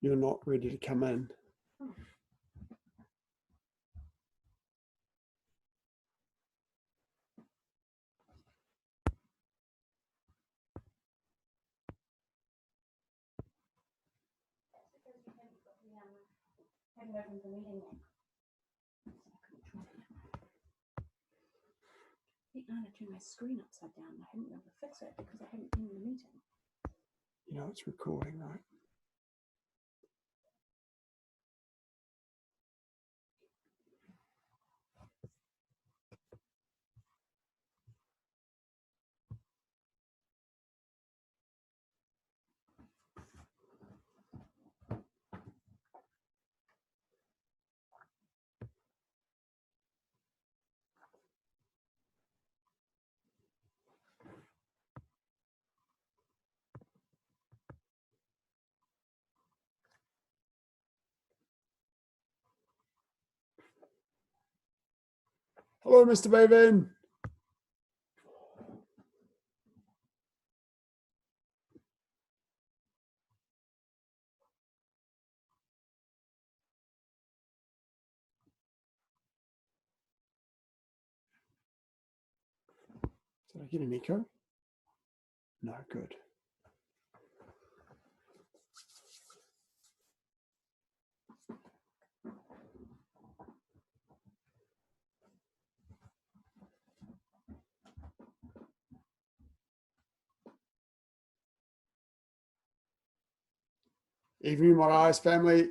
you're not ready to come in. Haven't opened the meeting yet. I think I had to turn my screen upside down. I hadn't been able to fix it because I hadn't been in the meeting. You know, it's recording, right? Hello, Mr. Bavin. Did I get an echo? No, good. Evening, my eyes family.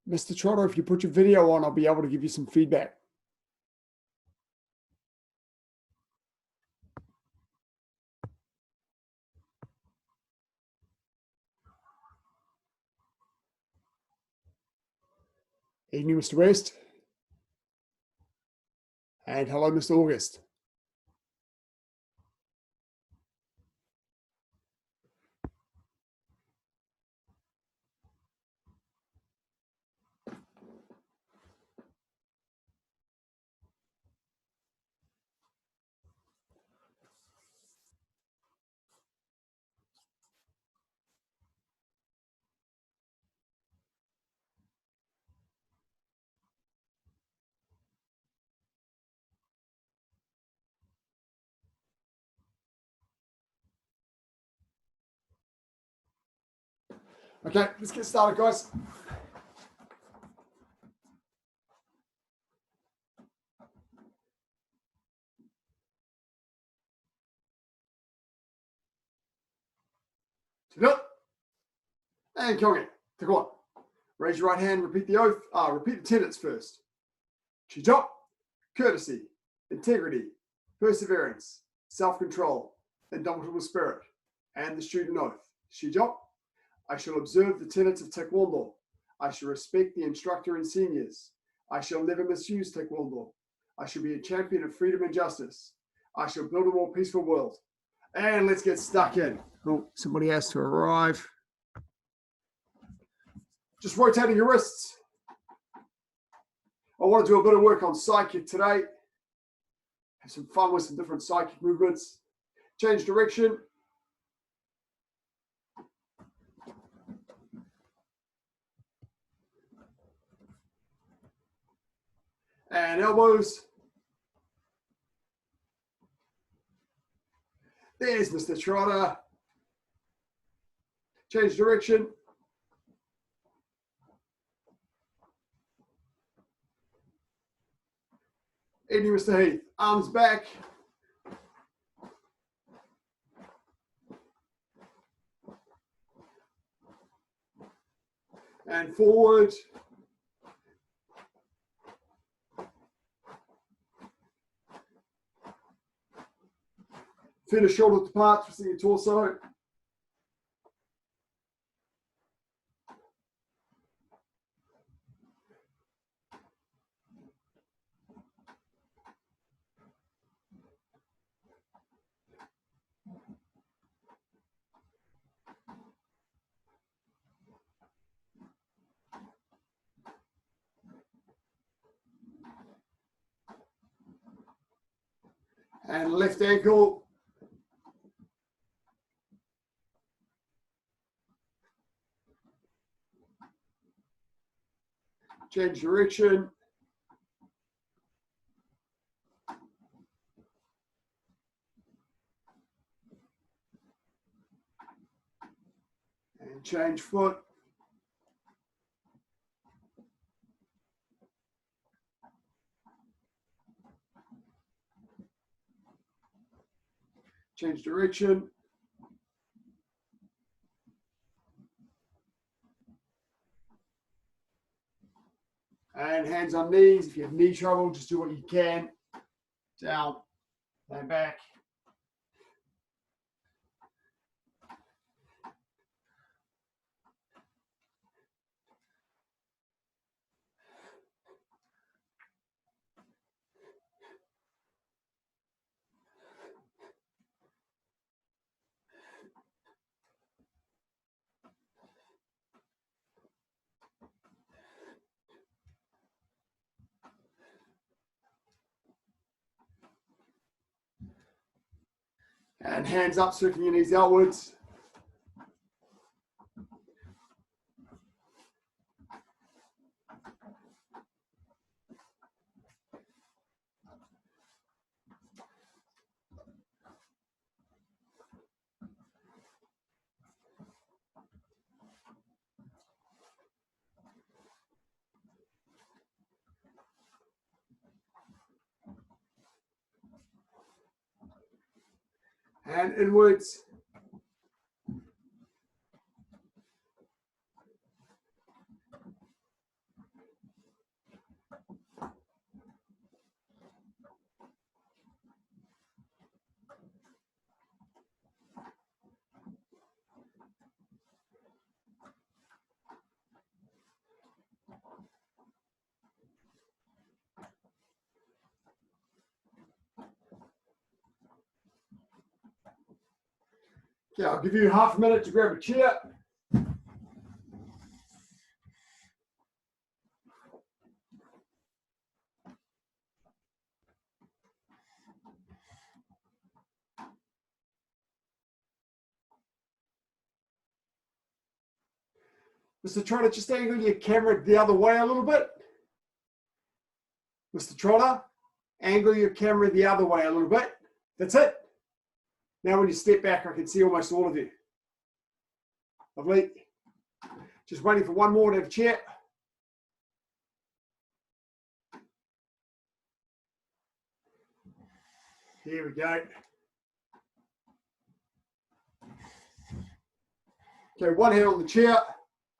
Mr. Trotter, if you put your video on, I'll be able to give you some feedback. Evening, Mr. West. And hello, Mr. August. Okay, let's get started, guys. Look. And Kyung take one. Raise your right hand, repeat the oath. Repeat the tenets first. Chijok, courtesy, integrity, perseverance, self-control, indomitable spirit, and the student oath. Chijok, I shall observe the tenets of Taekwondo. I shall respect the instructor and seniors. I shall never misuse Taekwondo. I shall be a champion of freedom and justice. I shall build a more peaceful world. And let's get stuck in. Oh, somebody has to arrive. Just rotating your wrists. I want to do a bit of work on psychic today. Have some fun with some different psychic movements. Change direction. And elbows. There's Mr. Trotter. Change direction. Evening, Mr. Heath. Arms back. And forward. Finish shoulder to part, twisting your torso. And left ankle. Change direction. And change foot. Change direction. And hands on knees. If you have knee trouble, just do what you can. Down and back. And hands up, circling your knees outwards. And inwards. Okay, I'll give you half a minute to grab a chair. Mr. Trotter, just angle your camera the other way a little bit. Mr. Trotter, angle your camera the other way a little bit. That's it. Now when you step back, I can see almost all of you. Lovely. Just waiting for one more to have a chair. Here we go. Okay, one hand on the chair,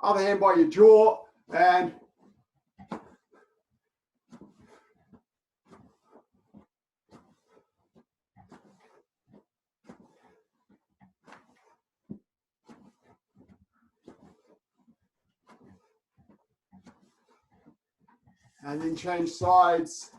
other hand by your jaw, and then change sides.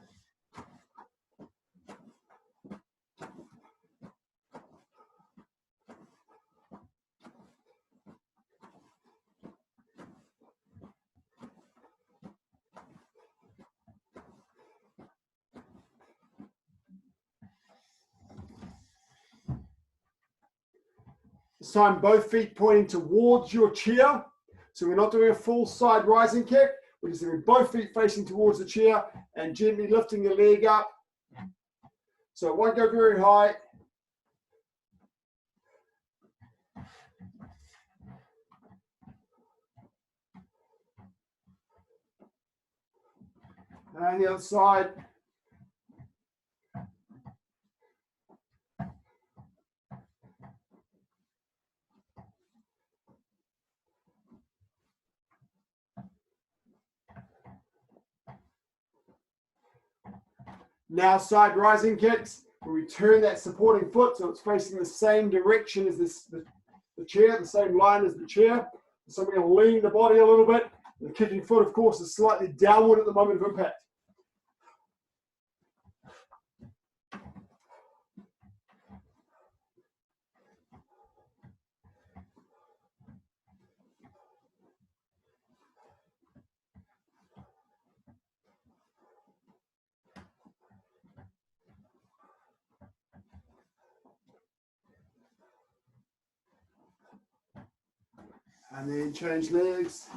This time both feet pointing towards your chair. So we're not doing a full side rising kick. We're just having both feet facing towards the chair and gently lifting your leg up. So it won't go very high. And the other side. Now side rising kicks, where we turn that supporting foot so it's facing the same direction as the chair, the same line as the chair. So we're going to lean the body a little bit. The kicking foot, of course, is slightly downward at the moment of impact. And then change legs.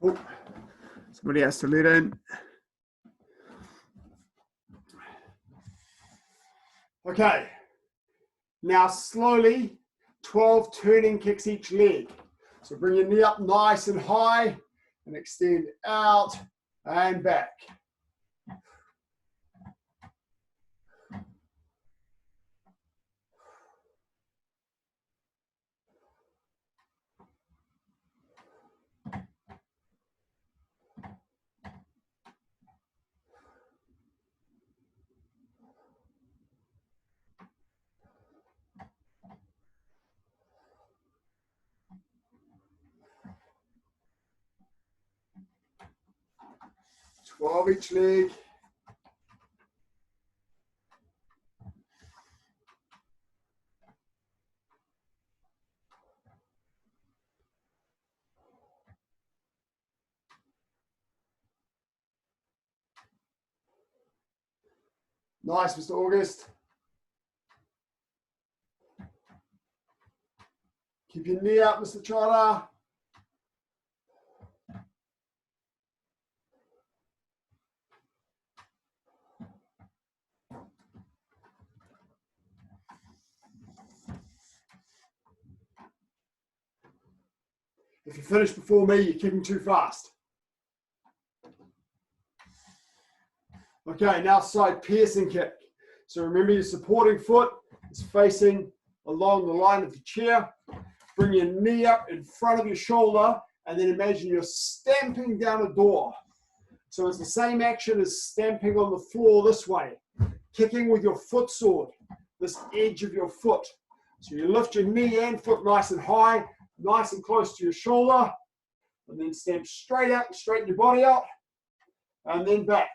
Oh, somebody has to let in. Okay, now slowly 12 turning kicks each leg. So bring your knee up nice and high and extend out and back. Twelve each leg. Nice, Mr. August. Keep your knee up, Mr. Chara. If you finish before me, you're kicking too fast. Okay, now side piercing kick. So remember your supporting foot is facing along the line of the chair. Bring your knee up in front of your shoulder and then imagine you're stamping down a door. So it's the same action as stamping on the floor this way. Kicking with your foot sword, this edge of your foot. So you lift your knee and foot nice and high, nice and close to your shoulder, and then stamp straight out and straighten your body out, and then back.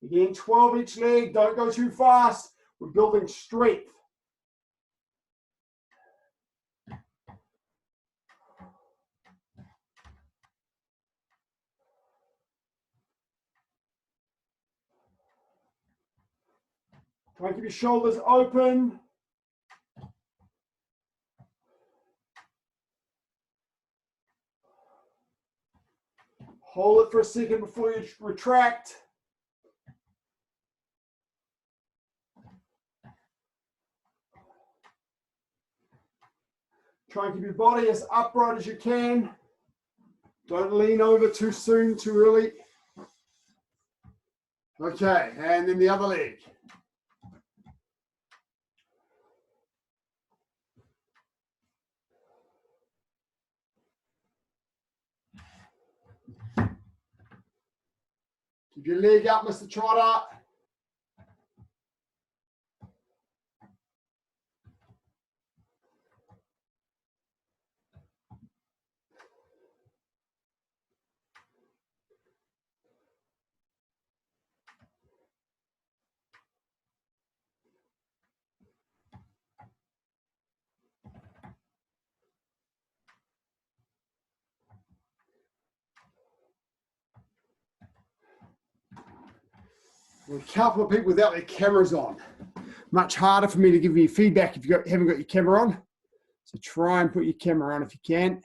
Again, 12 each leg, don't go too fast. We're building strength. Try and keep your shoulders open. Hold it for a second before you retract. Try and keep your body as upright as you can. Don't lean over too soon, too early. Okay, and then the other leg. Keep your leg up, Mr. Trotter. A couple of people without their cameras on. Much harder for me to give you feedback if you haven't got your camera on. So try and put your camera on if you can.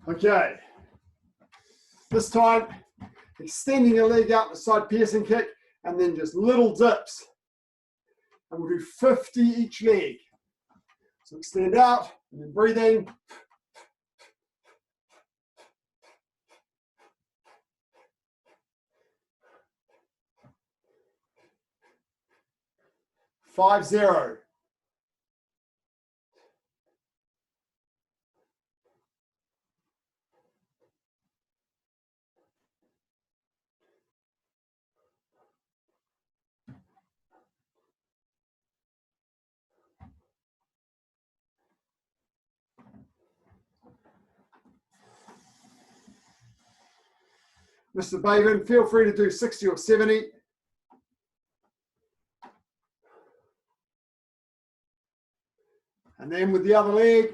Okay. This time, extending your leg out the side piercing kick, and then just little dips. And we'll do 50 each leg. So extend out, and then breathe in. Five, 0. Mr. Baven, feel free to do 60 or 70. And then with the other leg.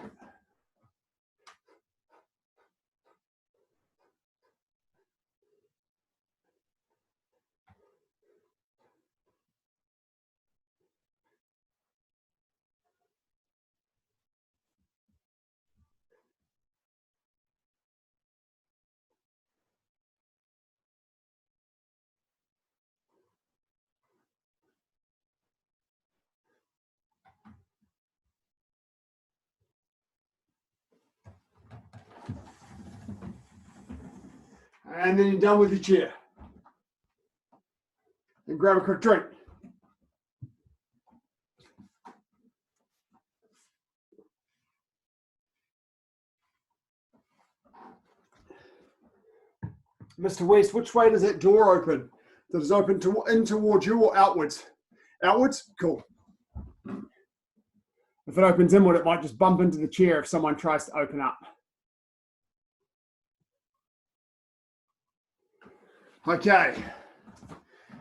And then you're done with your chair. And grab a quick drink. Mr. West, which way does that door open? Does it open in towards you or outwards? Outwards? Cool. If it opens inward, it might just bump into the chair if someone tries to open up. Okay.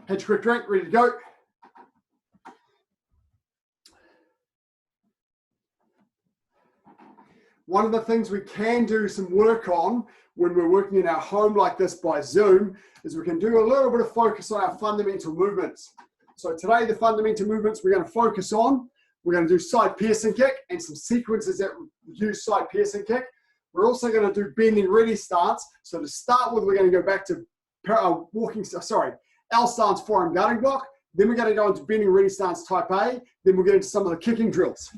Had your quick drink, ready to go. One of the things we can do some work on when we're working in our home like this by Zoom is we can do a little bit of focus on our fundamental movements. So today, the fundamental movements we're going to focus on, we're going to do side piercing kick and some sequences that use side piercing kick. We're also going to do bending ready stance. So to start with, we're going to go back to L stance forearm guarding block. Then we're going to go into bending ready stance type A. Then we'll get into some of the kicking drills.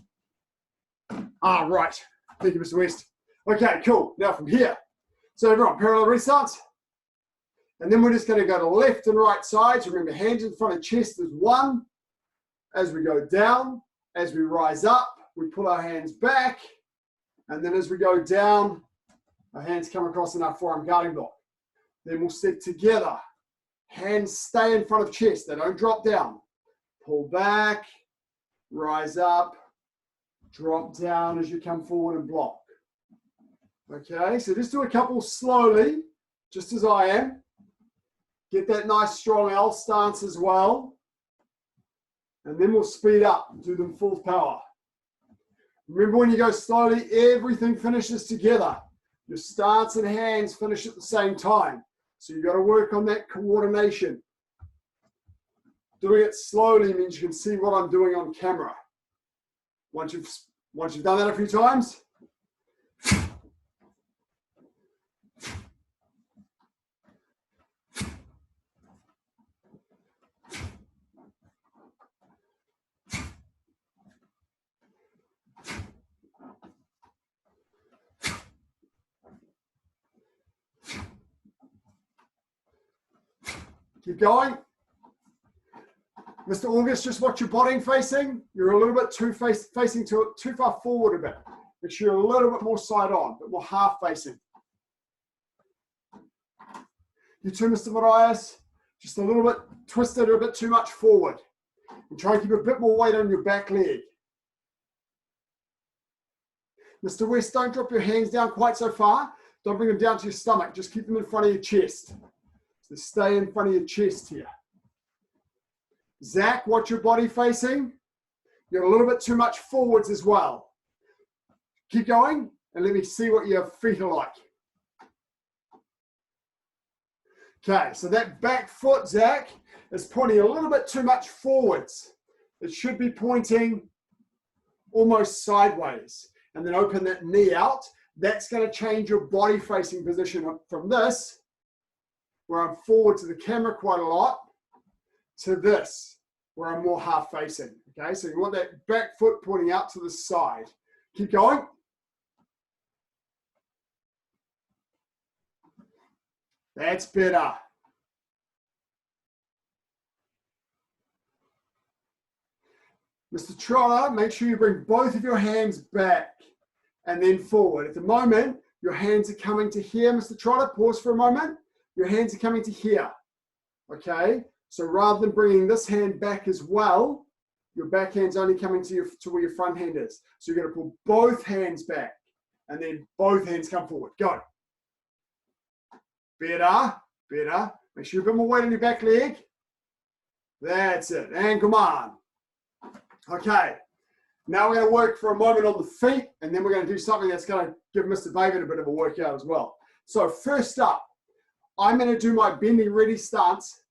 Right. Thank you, Mr. West. Okay, cool. Now from here. So everyone, parallel ready stance. And then we're just going to go to left and right sides. Remember, hands in front of chest is 1. As we go down, as we rise up, we pull our hands back. And then as we go down, our hands come across in our forearm guarding block. Then we'll step together. Hands stay in front of chest. They don't drop down. Pull back, rise up, drop down as you come forward and block. Okay, so just do a couple slowly, just as I am. Get that nice strong L stance as well. And then we'll speed up and do them full power. Remember, when you go slowly, everything finishes together. Your stance and hands finish at the same time. So you've got to work on that coordination. Doing it slowly means you can see what I'm doing on camera. Once you've done that a few times, keep going. Mr. August, just watch your body facing. You're a little bit facing too far forward a bit. Make sure you're a little bit more side on, but more half facing. You too, Mr. Marias, just a little bit twisted or a bit too much forward. And try and keep a bit more weight on your back leg. Mr. West, don't drop your hands down quite so far. Don't bring them down to your stomach. Just keep them in front of your chest. So stay in front of your chest here. Zach, watch your body facing. You're a little bit too much forwards as well. Keep going and let me see what your feet are like. Okay, so that back foot, Zach, is pointing a little bit too much forwards. It should be pointing almost sideways. And then open that knee out. That's going to change your body facing position from this, where I'm forward to the camera quite a lot, to this, where I'm more half facing. Okay, so you want that back foot pointing out to the side. Keep going. That's better. Mr. Trotter, make sure you bring both of your hands back and then forward. At the moment, your hands are coming to here, Mr. Trotter. Pause for a moment. Your hands are coming to here. Okay? So rather than bringing this hand back as well, your back hand's only coming to where your front hand is. So you're going to pull both hands back and then both hands come forward. Go. Better, better. Make sure you put more weight on your back leg. That's it. And come on. Okay. Now we're going to work for a moment on the feet, and then we're going to do something that's going to give Mr. David a bit of a workout as well. So first up, I'm going to do my bending ready stance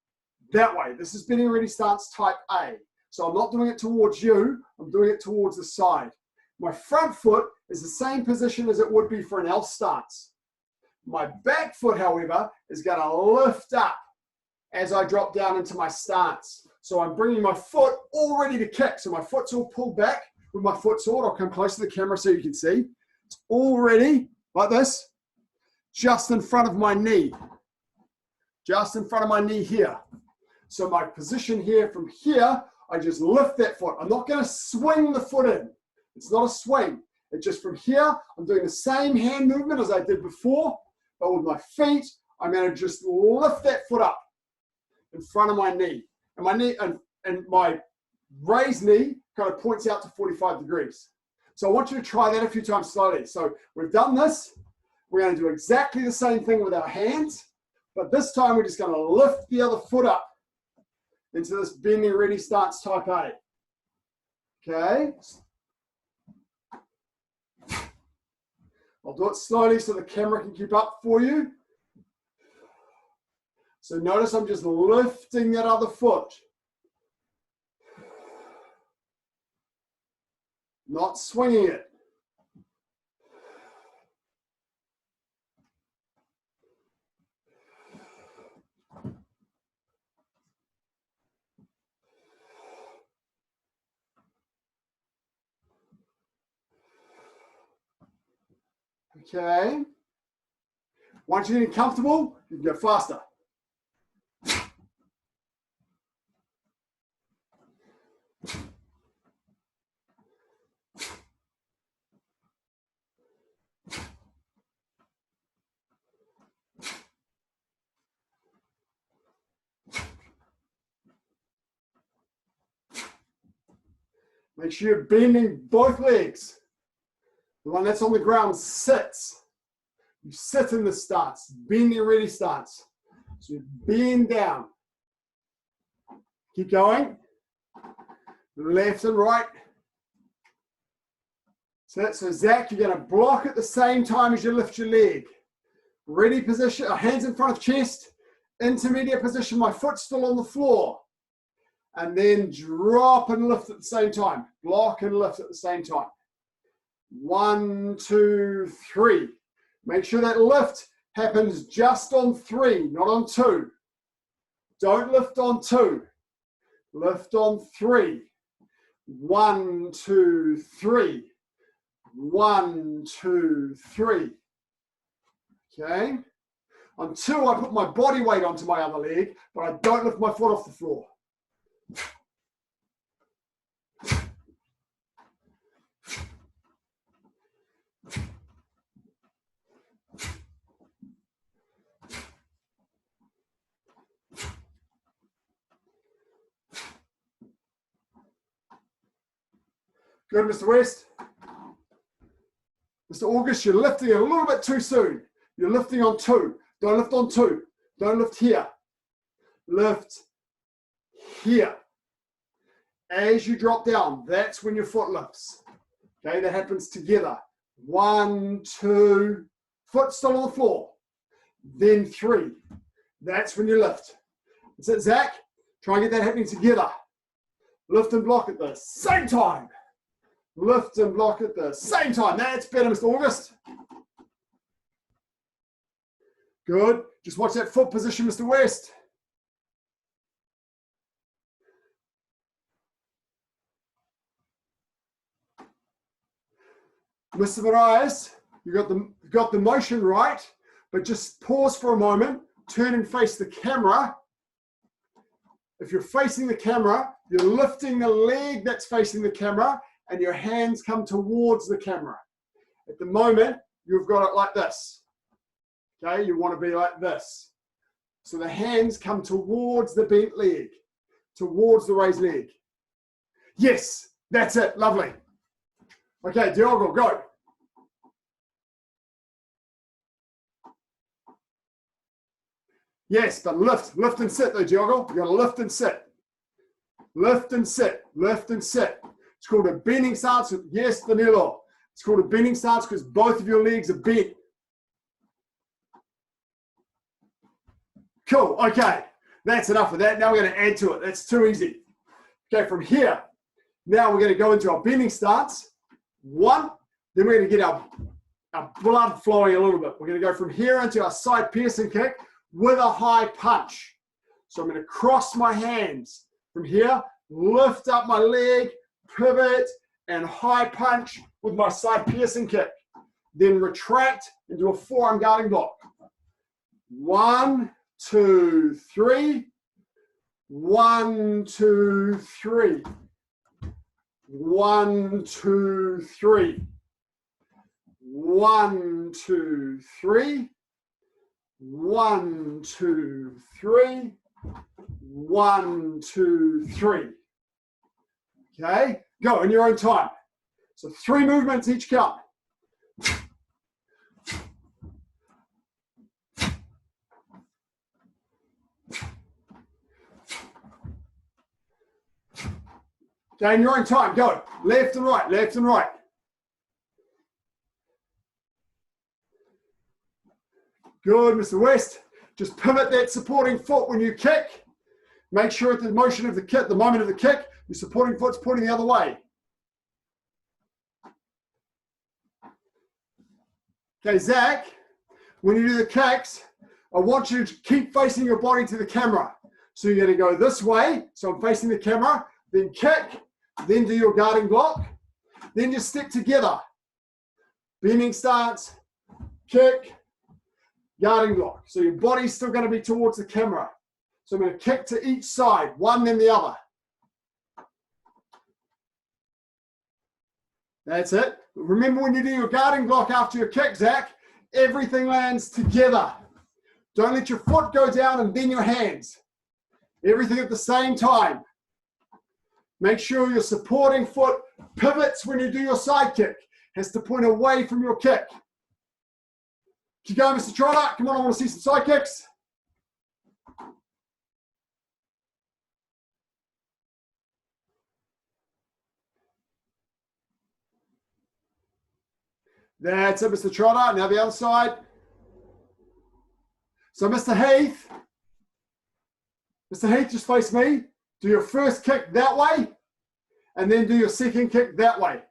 that way. This is bending ready stance type A. So I'm not doing it towards you. I'm doing it towards the side. My front foot is the same position as it would be for an L stance. My back foot, however, is going to lift up as I drop down into my stance. So I'm bringing my foot all ready to kick. So my foot's all pulled back with my foot sword. I'll come close to the camera so you can see. It's all ready, like this, just in front of my knee. Just in front of my knee here. So my position here, from here, I just lift that foot. I'm not going to swing the foot in. It's not a swing. It's just from here, I'm doing the same hand movement as I did before, but with my feet, I'm going to just lift that foot up in front of my knee. And my knee and my raised knee kind of points out to 45 degrees. So I want you to try that a few times slowly. So we've done this. We're going to do exactly the same thing with our hands, but this time we're just going to lift the other foot up into this bending ready stance type A. Okay. I'll do it slowly so the camera can keep up for you. So notice I'm just lifting that other foot. Not swinging it. Okay. Once you're getting comfortable, you can go faster. Make sure you're bending both legs. The one that's on the ground sits. You sit in the stance, bending ready stance. So you bend down. Keep going. Left and right. So Zach, you're going to block at the same time as you lift your leg. Ready position, hands in front of chest. Intermediate position, my foot's still on the floor. And then drop and lift at the same time. Block and lift at the same time. 1, 2, 3. Make sure that lift happens just on 3, not on 2. Don't lift on 2. Lift on 3. 1, 2, 3. 1, 2, 3. Okay. On 2, I put my body weight onto my other leg, but I don't lift my foot off the floor. Good, Mr. West. Mr. August, you're lifting a little bit too soon. You're lifting on 2. Don't lift on 2. Don't lift here. Lift here. As you drop down, that's when your foot lifts. Okay, that happens together. 1, 2, foot still on the floor. Then 3. That's when you lift. That's it, Zach. Try and get that happening together. Lift and block at the same time. Lift and block at the same time. That's better, Mr. August. Good. Just watch that foot position, Mr. West. Mr. Marias, you got the motion right, but just pause for a moment, turn and face the camera. If you're facing the camera, you're lifting the leg that's facing the camera and your hands come towards the camera. At the moment, you've got it like this. Okay, you want to be like this. So the hands come towards the bent leg, towards the raised leg. Yes, that's it, lovely. Okay, Diogo, go. Yes, but lift and sit though, Diogo. You gotta lift and sit. Lift and sit, lift and sit. It's called a bending stance. Yes, Danilo. It's called a bending stance because both of your legs are bent. Cool, okay. That's enough of that. Now we're gonna add to it. That's too easy. Okay, from here, now we're gonna go into our bending stance. One, then we're going to get our blood flowing a little bit. We're going to go from here into our side piercing kick with a high punch. So I'm going to cross my hands from here, lift up my leg, pivot, and high punch with my side piercing kick. Then retract into a forearm guarding block. 1, 2, 3. 1, 2, 3. 1, 2, 3. 1, 2, 3. 1, 2, 3. 1, 2, 3. Okay, go in your own time. So 3 movements each count. Okay, in your own time, go. Left and right, left and right. Good, Mr. West. Just pivot that supporting foot when you kick. Make sure at the motion of the kick, the moment of the kick, your supporting foot's pointing the other way. Okay, Zach, when you do the kicks, I want you to keep facing your body to the camera. So you're going to go this way. So I'm facing the camera, then kick, then do your guarding block, then just step together. Bending stance, kick, guarding block. So your body's still going to be towards the camera. So I'm going to kick to each side, one then the other. That's it. Remember when you do your guarding block after your kick, Zach, everything lands together. Don't let your foot go down and then your hands. Everything at the same time. Make sure your supporting foot pivots when you do your side kick. Has to point away from your kick. Keep going, Mr. Trotter. Come on, I want to see some side kicks. That's it, Mr. Trotter. Now the other side. So Mr. Heath, just face me. Do your first kick that way, and then do your second kick that way.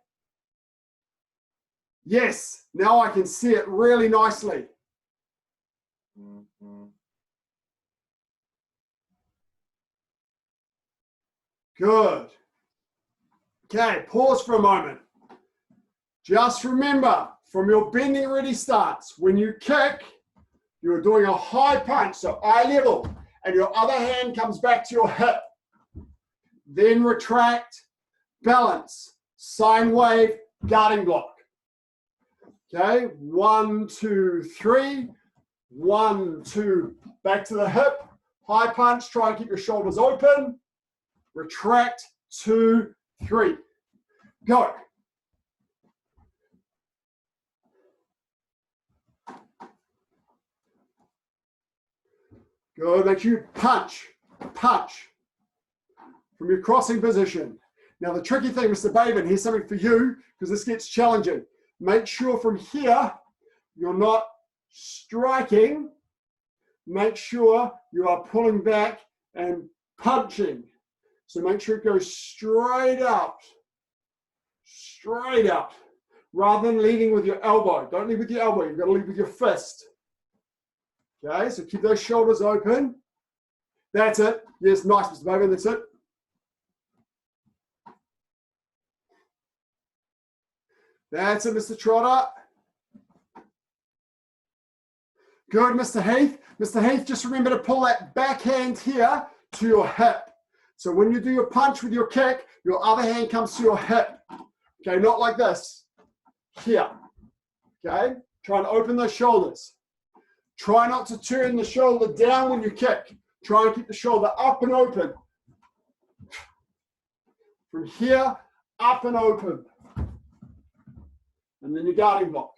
Yes, now I can see it really nicely. Good. Okay, pause for a moment. Just remember, from your bending ready stance, when you kick, you're doing a high punch, so eye level, and your other hand comes back to your hip. Then retract, balance, sine wave, guarding block. Okay, 1, 2, 3, 1, 2, back to the hip, high punch, try and keep your shoulders open, retract, 2, 3, go. Good, make sure you punch from your crossing position. Now the tricky thing, Mr. Baben, here's something for you, because this gets challenging. Make sure from here, you're not striking make sure you are pulling back and punching. So make sure it goes straight out, rather than leading with your elbow. Don't lead with your elbow, you've got to lead with your fist. Okay, so keep those shoulders open. That's it. Yes, nice, Mr. Bogan, that's it. That's it, Mr. Trotter. Good, Mr. Heath. Mr. Heath, just remember to pull that backhand here to your hip. So when you do your punch with your kick, your other hand comes to your hip. Okay, not like this. Here. Okay, try and open those shoulders. Try not to turn the shoulder down when you kick. Try and keep the shoulder up and open. From here, up and open. And then your guarding block.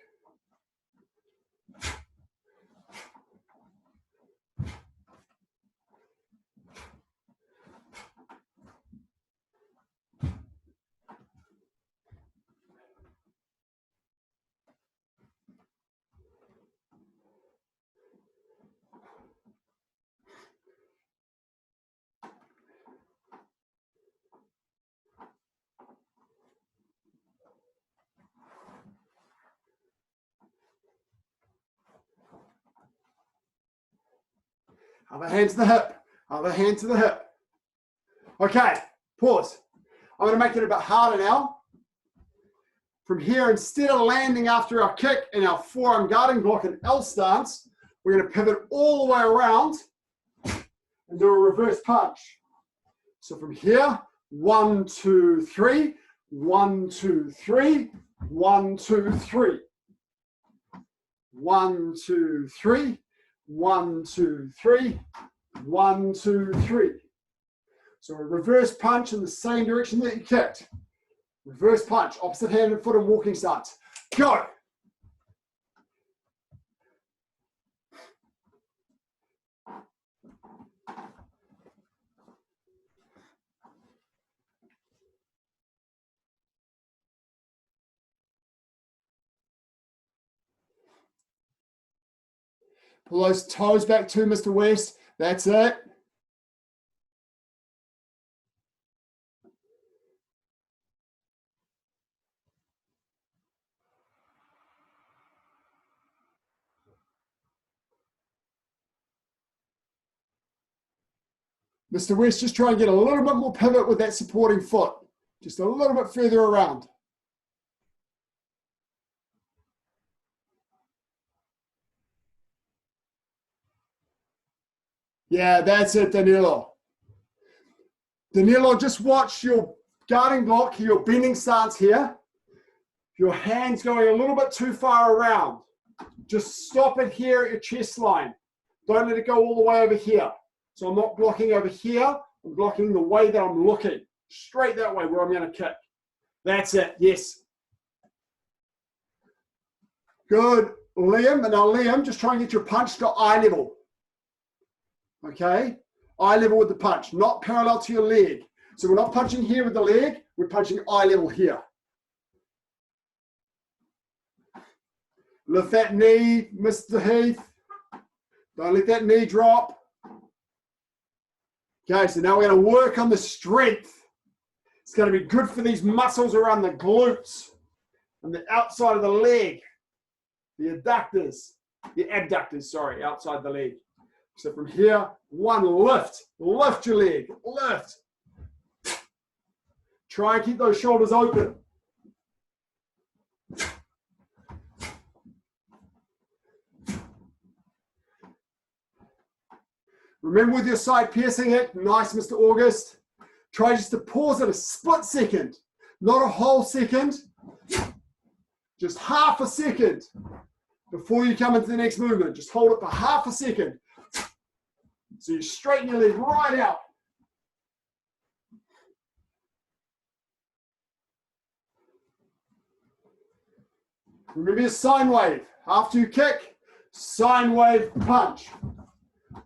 Other hand to the hip. Other hand to the hip. Okay, pause. I'm going to make it a bit harder now. From here, instead of landing after our kick in our forearm guarding block and L stance, we're going to pivot all the way around and do a reverse punch. So from here, 1, 2, 3, 1, 2, 3, 1, 2, 3. 1, 2, 3. 1, 2, 3, 1, 2, 3. So a reverse punch in the same direction that you kicked. Reverse punch, opposite hand and foot and walking stance. Go. Pull those toes back too, Mr. West. That's it. Mr. West, just try and get a little bit more pivot with that supporting foot. Just a little bit further around. Yeah, that's it, Danilo. Danilo, just watch your guarding block, your bending stance here. Your hand's going a little bit too far around. Just stop it here at your chest line. Don't let it go all the way over here. So I'm not blocking over here. I'm blocking the way that I'm looking. Straight that way where I'm going to kick. That's it. Yes. Good. Liam. And now Liam, just try and get your punch to eye level. Okay? Eye level with the punch. Not parallel to your leg. So we're not punching here with the leg. We're punching eye level here. Lift that knee, Mr. Heath. Don't let that knee drop. Okay, so now we're going to work on the strength. It's going to be good for these muscles around the glutes and the outside of the leg. The abductors, sorry, outside the leg. So from here, one, lift your leg, lift. Try and keep those shoulders open. Remember with your side piercing it, nice, Mr. August. Try just to pause it a split second, not a whole second, just half a second before you come into the next movement. Just hold it for half a second. So you straighten your leg right out. Remember your sine wave. After you kick, sine wave punch.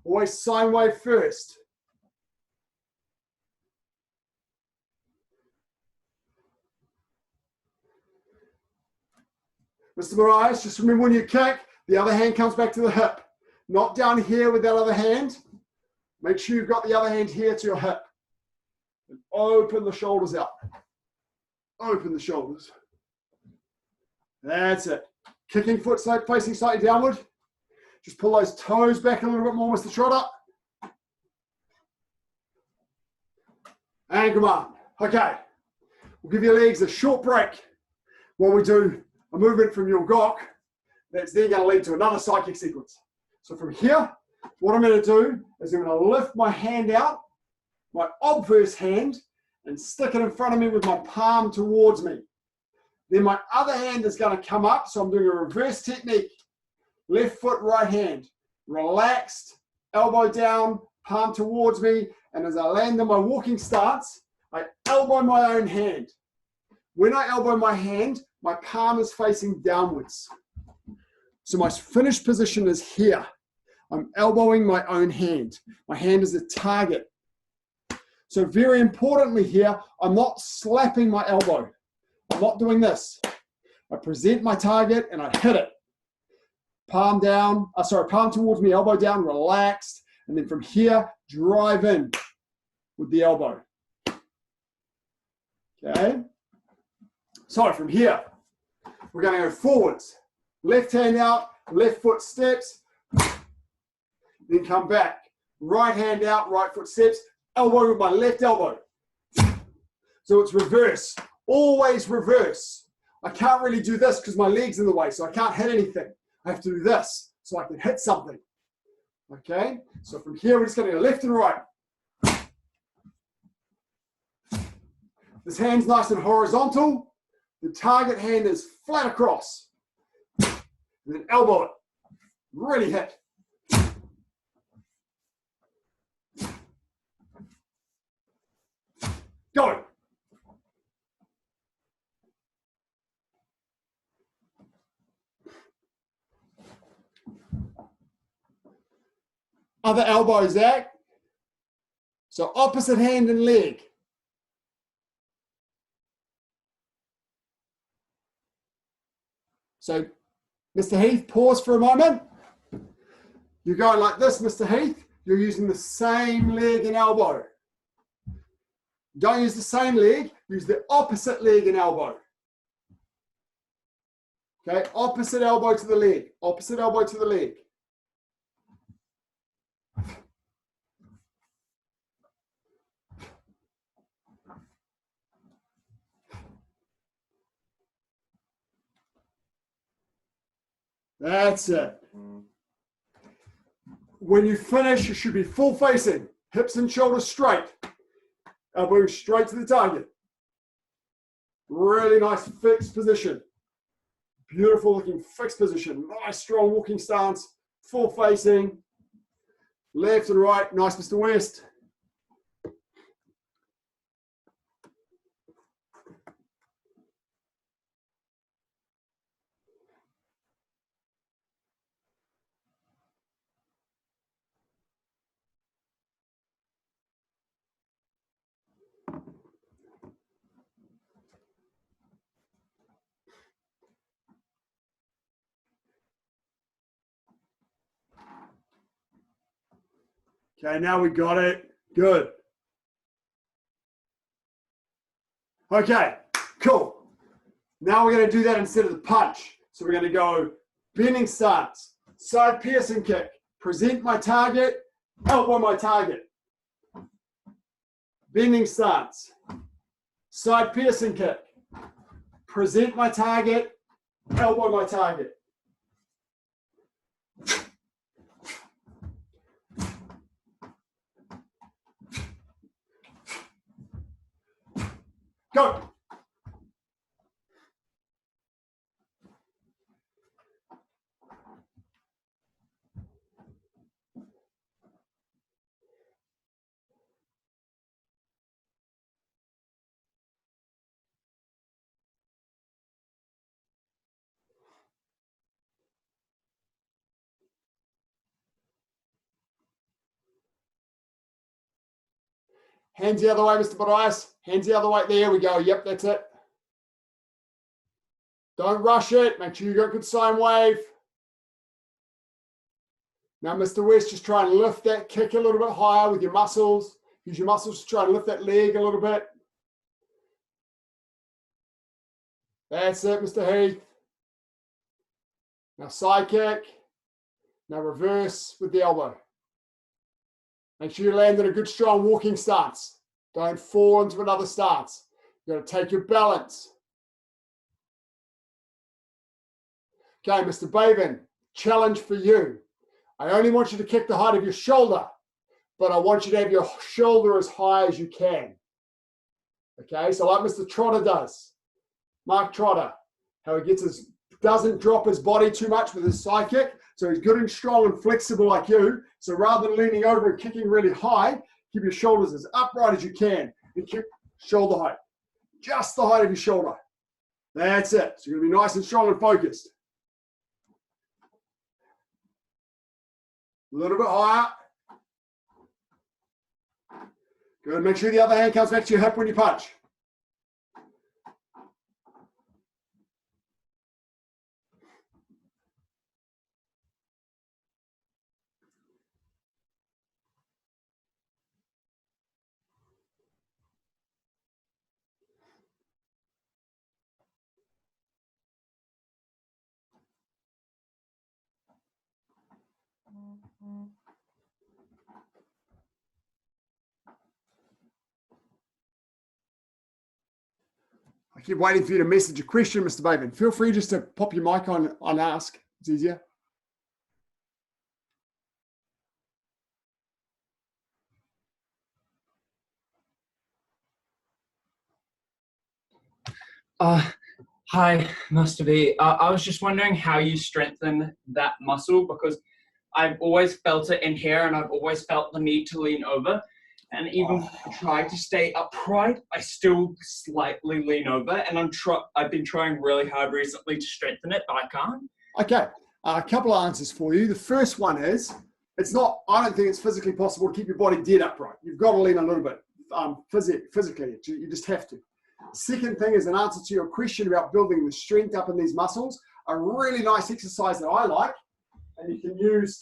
Always sine wave first. Mr. Moraes, just remember when you kick, the other hand comes back to the hip. Not down here with that other hand. Make sure you've got the other hand here to your hip. And open the shoulders out. Open the shoulders. That's it. Kicking foot facing slightly downward. Just pull those toes back a little bit more, Mr. Trotter. And come on. Okay. We'll give your legs a short break while we do a movement from your gok that's then going to lead to another side kick sequence. So from here, what I'm going to do is I'm going to lift my hand out, my obverse hand, and stick it in front of me with my palm towards me. Then my other hand is going to come up, so I'm doing a reverse technique. Left foot, right hand. Relaxed, elbow down, palm towards me, and as I land in my walking stance, I elbow my own hand. When I elbow my hand, my palm is facing downwards. So my finished position is here. I'm elbowing my own hand. My hand is a target. So very importantly here, I'm not slapping my elbow. I'm not doing this. I present my target and I hit it. Palm down, palm towards me, elbow down, relaxed. And then from here, drive in with the elbow. Okay? So from here, we're going to go forwards. Left hand out, left foot steps, then come back. Right hand out, right foot steps, elbow with my left elbow. So it's reverse, always reverse. I can't really do this because my leg's in the way, so I can't hit anything. I have to do this so I can hit something. Okay, so from here, we're just going to go left and right. This hand's nice and horizontal. The target hand is flat across. And then elbow it. Really hit. Go. Other elbow, Zach. So opposite hand and leg. So, Mr. Heath, pause for a moment. You're going like this, Mr. Heath. You're using the same leg and elbow. Don't use the same leg, use the opposite leg and elbow. Okay, opposite elbow to the leg, opposite elbow to the leg. That's it. When you finish, you should be full facing, hips and shoulders straight, elbow straight to the target. Really nice fixed position. Beautiful looking fixed position. Nice strong walking stance, full facing, left and right. Nice, Mr. West. Okay, now we got it. Good. Okay, cool. Now we're going to do that instead of the punch. So we're going to go bending stance, side piercing kick, present my target, elbow my target. Bending stance, side piercing kick, present my target, elbow my target. Go. Hands the other way, Mr. Barias. Hands the other way. There we go. Yep, that's it. Don't rush it. Make sure you got good sine wave. Now, Mr. West, just try and lift that kick a little bit higher with your muscles. Use your muscles to try and lift that leg a little bit. That's it, Mr. Heath. Now side kick. Now reverse with the elbow. Make sure you land in a good, strong walking stance. Don't fall into another stance. You've got to take your balance. Okay, Mr. Baven, challenge for you. I only want you to kick the height of your shoulder, but I want you to have your shoulder as high as you can. Okay, so like Mr. Trotter does. Mark Trotter, how he doesn't drop his body too much with his side kick. So he's good and strong and flexible like you. So rather than leaning over and kicking really high, keep your shoulders as upright as you can and kick shoulder height. Just the height of your shoulder. That's it. So you're going to be nice and strong and focused. A little bit higher. Good. Make sure the other hand comes back to your hip when you punch. I keep waiting for you to message a question, Mr. Baven. Feel free just to pop your mic on ask. It's easier. Hi, Mr. B. I was just wondering how you strengthen that muscle, because I've always felt it in here and I've always felt the need to lean over. And even when I try to stay upright, I still slightly lean over, and I've been trying really hard recently to strengthen it, but I can't. Okay, a couple of answers for you. The first one is, I don't think it's physically possible to keep your body dead upright. You've got to lean a little bit physically. You just have to. Second thing is an answer to your question about building the strength up in these muscles. A really nice exercise that I like, and you can use,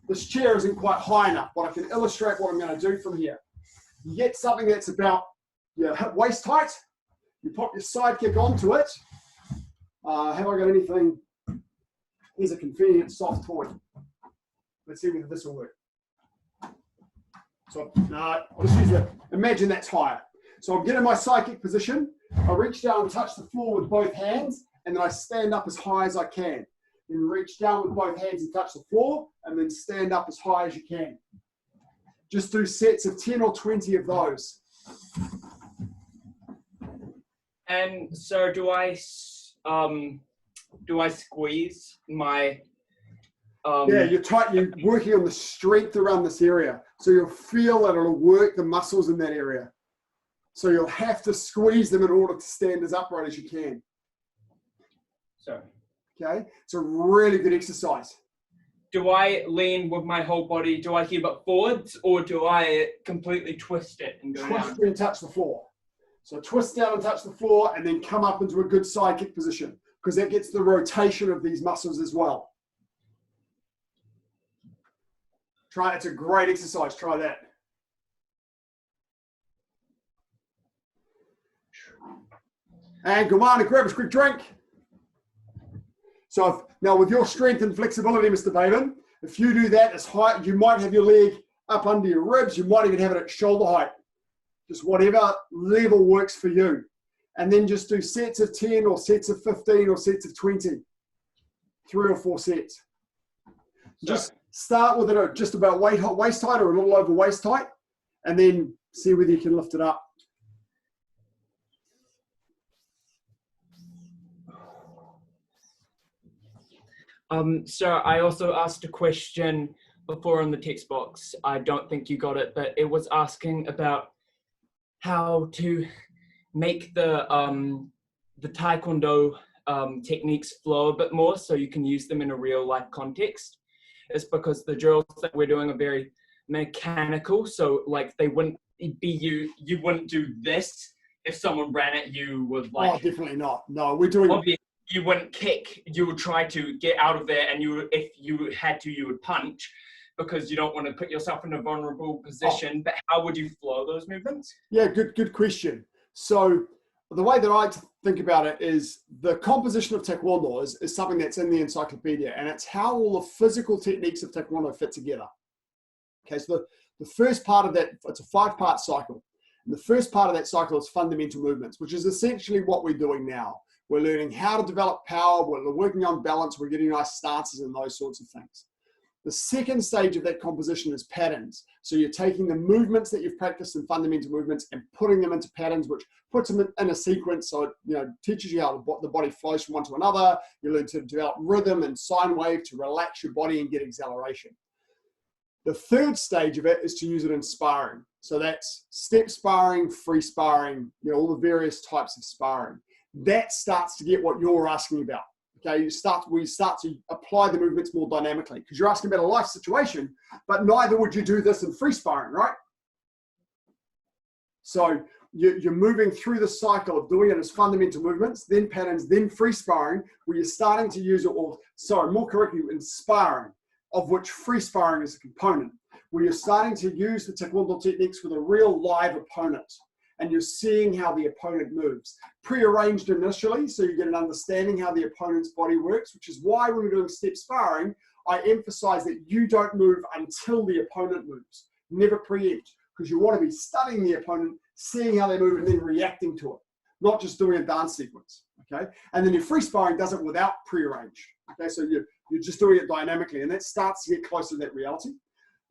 this chair isn't quite high enough, but I can illustrate what I'm going to do from here. You get something that's about your hip waist height. You pop your side kick onto it. Have I got anything? Here's a convenient soft toy. Let's see whether this will work. So, no, I'll just use that. Imagine that's higher. So I'm getting my side kick position. I reach down and touch the floor with both hands, and then I stand up as high as I can. Then reach down with both hands and touch the floor, and then stand up as high as you can. Just do sets of 10 or 20 of those. And so do I squeeze my... Yeah, you're working on the strength around this area. So you'll feel that it'll work the muscles in that area. So you'll have to squeeze them in order to stand as upright as you can. Sorry. Okay, it's a really good exercise. Do I lean with my whole body? Do I keep it forwards, or do I completely twist it and go down? Twist and touch the floor. So twist down and touch the floor, and then come up into a good side kick position, because that gets the rotation of these muscles as well. Try it. It's a great exercise. Try that. And come on and grab a quick drink. So now with your strength and flexibility, Mr. Baven, if you do that as high, you might have your leg up under your ribs. You might even have it at shoulder height. Just whatever level works for you. And then just do sets of 10 or sets of 15 or sets of 20. 3 or 4 sets. Just start with it at just about waist height or a little over waist height, and then see whether you can lift it up. So I also asked a question before on the text box. I don't think you got it, but it was asking about how to make the Taekwondo techniques flow a bit more so you can use them in a real life context. It's because the drills that we're doing are very mechanical, so like they wouldn't be you wouldn't do this if someone ran at you with like... Oh, definitely not. No, we're doing you wouldn't kick. You would try to get out of there, and if you had to, you would punch, because you don't want to put yourself in a vulnerable position. But how would you flow those movements? Yeah, good question. So the way that I think about it is the composition of Taekwondo is something that's in the encyclopedia, and it's how all the physical techniques of Taekwondo fit together. Okay, so the first part of that, it's a 5-part cycle. And the first part of that cycle is fundamental movements, which is essentially what we're doing now. We're learning how to develop power, we're working on balance, we're getting nice stances and those sorts of things. The second stage of that composition is patterns. So you're taking the movements that you've practiced in fundamental movements and putting them into patterns, which puts them in a sequence. So it teaches you how the body flows from one to another. You learn to develop rhythm and sine wave to relax your body and get acceleration. The third stage of it is to use it in sparring. So that's step sparring, free sparring, all the various types of sparring. That starts to get what you're asking about. Okay, we start to apply the movements more dynamically, because you're asking about a life situation, but neither would you do this in free sparring, right? So you're moving through the cycle of doing it as fundamental movements, then patterns, then free sparring, where you're starting to use it, more correctly, in sparring, of which free sparring is a component, where you're starting to use the Taekwondo techniques with a real live opponent. And you're seeing how the opponent moves. Pre-arranged initially, so you get an understanding how the opponent's body works, which is why when we're doing step sparring, I emphasize that you don't move until the opponent moves. Never preempt, because you want to be studying the opponent, seeing how they move, and then reacting to it, not just doing a dance sequence, okay? And then your free sparring does it without pre-arrange, okay? So you're just doing it dynamically, and that starts to get closer to that reality.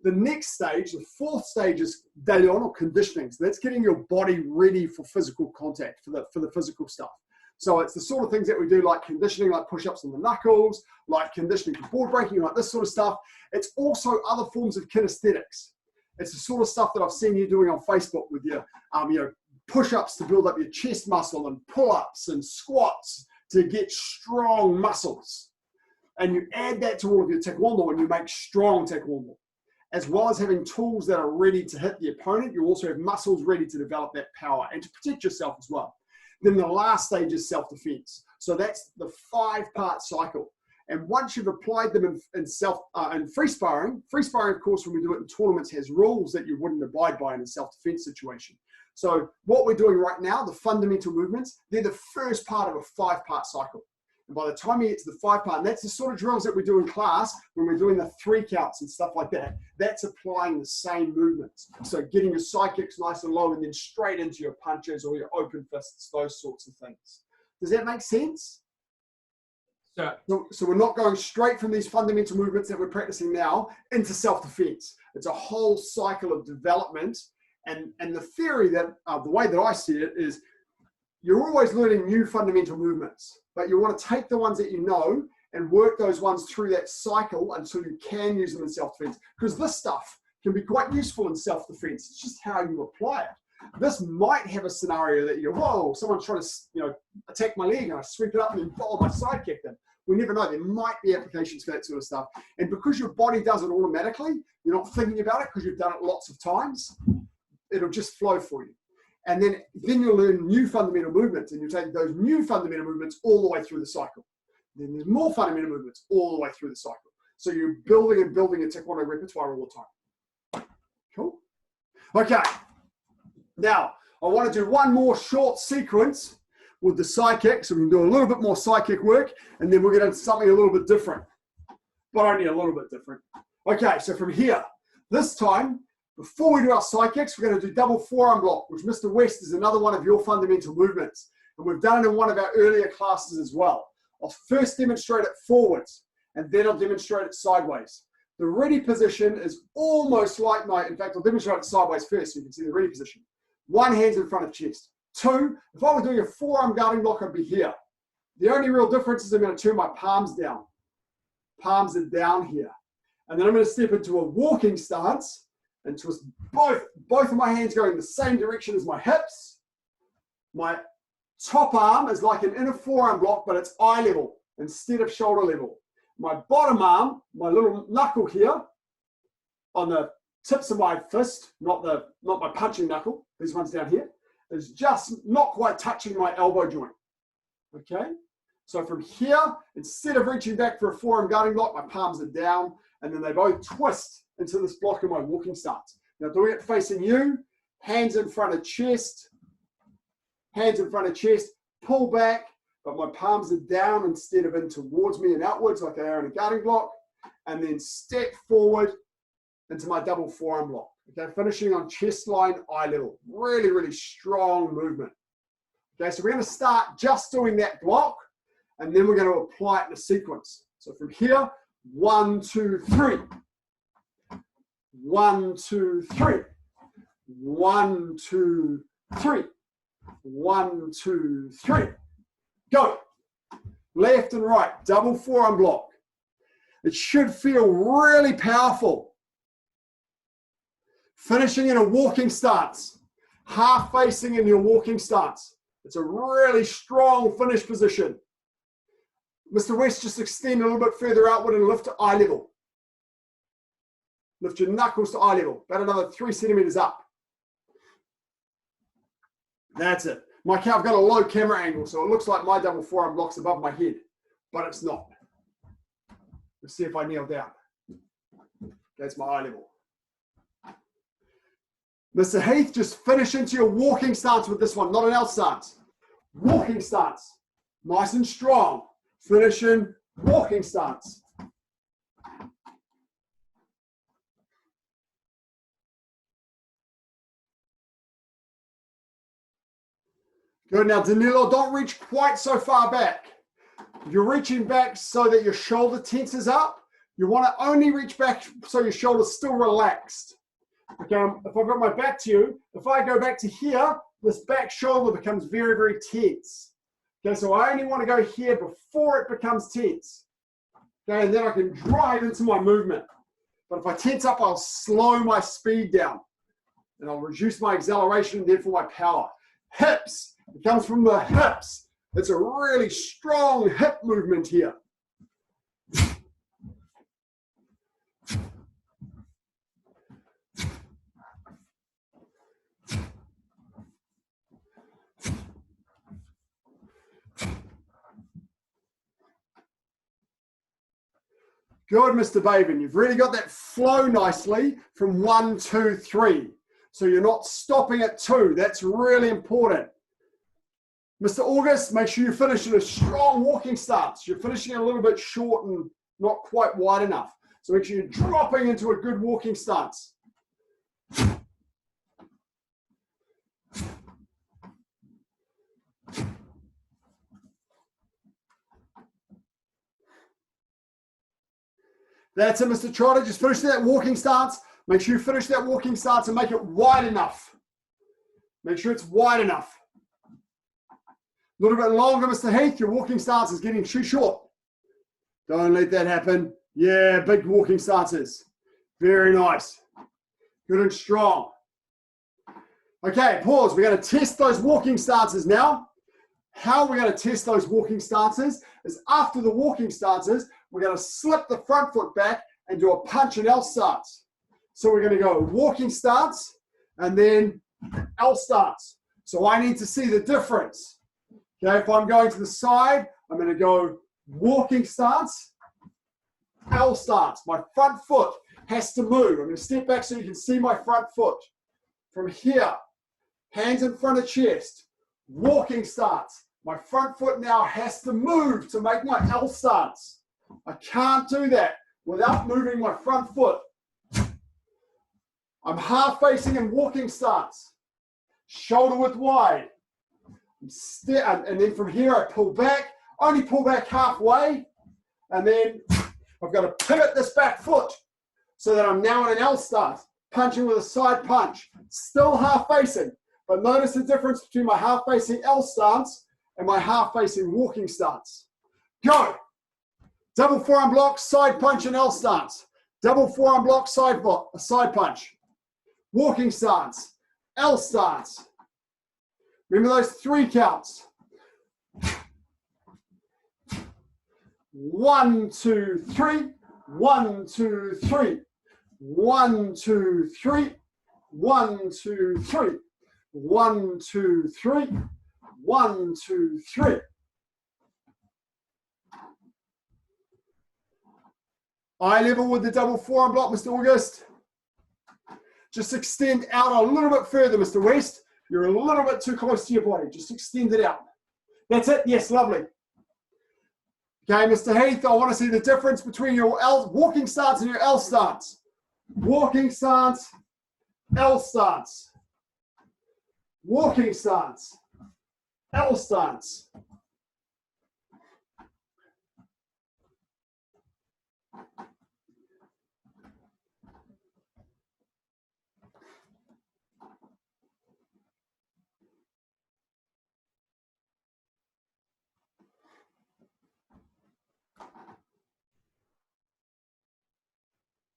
The next stage, the fourth stage, is daeon, or conditioning. So that's getting your body ready for physical contact, for the physical stuff. So it's the sort of things that we do, like conditioning, like push-ups on the knuckles, like conditioning for board breaking, like this sort of stuff. It's also other forms of kinesthetics. It's the sort of stuff that I've seen you doing on Facebook with your push-ups to build up your chest muscle, and pull-ups and squats to get strong muscles. And you add that to all of your Taekwondo, and you make strong Taekwondo. As well as having tools that are ready to hit the opponent, you also have muscles ready to develop that power and to protect yourself as well. Then the last stage is self-defense. So that's the 5-part cycle. And once you've applied them in free sparring, of course, when we do it in tournaments, has rules that you wouldn't abide by in a self-defense situation. So what we're doing right now, the fundamental movements, they're the first part of a 5-part cycle. And by the time you get to the 5-part, and that's the sort of drills that we do in class when we're doing the 3 counts and stuff like that, that's applying the same movements. So getting your side kicks nice and low, and then straight into your punches or your open fists, those sorts of things. Does that make sense? So we're not going straight from these fundamental movements that we're practicing now into self-defense. It's a whole cycle of development. And the theory that, the way that I see it is, you're always learning new fundamental movements, but you want to take the ones that you know and work those ones through that cycle until you can use them in self-defense. Because this stuff can be quite useful in self-defense. It's just how you apply it. This might have a scenario that you go, whoa, someone's trying to attack my leg, and I sweep it up and then my side kick them. We never know. There might be applications for that sort of stuff. And because your body does it automatically, you're not thinking about it because you've done it lots of times, it'll just flow for you. And then you'll learn new fundamental movements, and you take those new fundamental movements all the way through the cycle. Then there's more fundamental movements all the way through the cycle. So you're building and building a Taekwondo repertoire all the time. Cool? Okay. Now, I want to do one more short sequence with the side kick. So we can do a little bit more side kick work, and then we'll get into something a little bit different. But only a little bit different. Okay, so from here, this time, before we do our side kicks, we're going to do double forearm block, which Mr. West is another one of your fundamental movements. And we've done it in one of our earlier classes as well. I'll first demonstrate it forwards, and then I'll demonstrate it sideways. The ready position is almost like in fact, I'll demonstrate it sideways first so you can see the ready position. One hand's in front of chest. 2, if I were doing a forearm guarding block, I'd be here. The only real difference is I'm going to turn my palms down. Palms are down here. And then I'm going to step into a walking stance and twist both of my hands going in the same direction as my hips. My top arm is like an inner forearm block, but it's eye level instead of shoulder level. My bottom arm, my little knuckle here, on the tips of my fist, not my punching knuckle, these ones down here, is just not quite touching my elbow joint. Okay? So from here, instead of reaching back for a forearm guarding block, my palms are down, and then they both twist into this block in my walking stance. Now doing it facing you, hands in front of chest, pull back, but my palms are down instead of in towards me and outwards like they are in a guarding block, and then step forward into my double forearm block. Okay, finishing on chest line, eye level. Really, really strong movement. Okay, so we're going to start just doing that block, and then we're going to apply it in a sequence. So from here, 1, 2, 3. 1, 2, 3. 1, 2, 3. 1, 2, 3. Go. Left and right, double forearm block. It should feel really powerful. Finishing in a walking stance, half facing in your walking stance. It's a really strong finish position. Mr. West, just extend a little bit further outward and lift to eye level. Lift your knuckles to eye level, about another 3 centimeters up. That's it. I've got a low camera angle, so it looks like my double forearm block's above my head, but it's not. Let's see if I kneel down. That's my eye level. Mr. Heath, just finish into your walking stance with this one, not an L stance. Walking stance, nice and strong. Finish in walking stance. Good, now Danilo, don't reach quite so far back. You're reaching back so that your shoulder tenses up. You want to only reach back so your shoulder's still relaxed. Okay, if I've got my back to you, if I go back to here, this back shoulder becomes very, very tense. Okay, so I only want to go here before it becomes tense. Okay, and then I can drive into my movement. But if I tense up, I'll slow my speed down. And I'll reduce my acceleration and therefore my power. Hips, it comes from the hips. It's a really strong hip movement here. Good, Mr. Baven. You've really got that flow nicely from 1, 2, 3. So you're not stopping at 2. That's really important. Mr. August, make sure you finish in a strong walking stance. You're finishing a little bit short and not quite wide enough. So make sure you're dropping into a good walking stance. That's it, Mr. Trotter. Just finish that walking stance. Make sure you finish that walking stance and make it wide enough. Make sure it's wide enough. A little bit longer, Mr. Heath. Your walking stance is getting too short. Don't let that happen. Yeah, big walking stances. Very nice. Good and strong. Okay, pause. We're going to test those walking stances now. How we're going to test those walking stances is after the walking stances, we're going to slip the front foot back and do a punch and L stance. So we're going to go walking stance and then L stance. So I need to see the difference. Okay, if I'm going to the side, I'm going to go walking stance, L stance. My front foot has to move. I'm going to step back so you can see my front foot. From here, hands in front of chest, walking stance. My front foot now has to move to make my L stance. I can't do that without moving my front foot. I'm half facing in walking stance. Shoulder width wide. And then from here I pull back, only pull back halfway, and then I've got to pivot this back foot so that I'm now in an L stance, punching with a side punch. Still half facing, but notice the difference between my half facing L stance and my half facing walking stance. Go! Double forearm block, side punch and L stance. Double forearm block, side punch. Walking stance, L stance. Remember those 3 counts. 1, 2, 3. 1, 2, 3. 1, 2, 3. 1, 2, 3. 1, 2, 3. 1, 2, 3. Eye level with the double forearm block, Mr. August. Just extend out a little bit further, Mr. West. You're a little bit too close to your body. Just extend it out. That's it. Yes, lovely. Okay, Mr. Heath, I want to see the difference between your L walking stance and your L stance. Walking stance, L stance. Walking stance, L stance.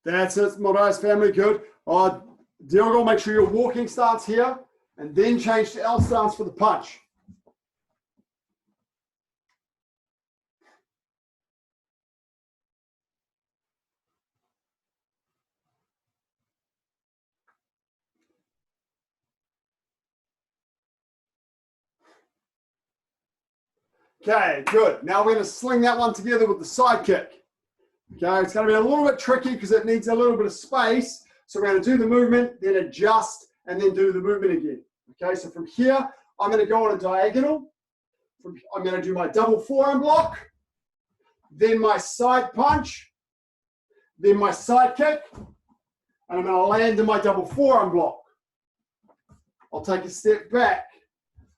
That's it, Morais family, good. Diogo, make sure your walking stance here, and then change to L stance for the punch. Okay, good. Now we're going to sling that one together with the side kick. Okay, it's going to be a little bit tricky because it needs a little bit of space. So we're going to do the movement, then adjust, and then do the movement again. Okay, so from here, I'm going to go on a diagonal. I'm going to do my double forearm block, then my side punch, then my side kick, and I'm going to land in my double forearm block. I'll take a step back.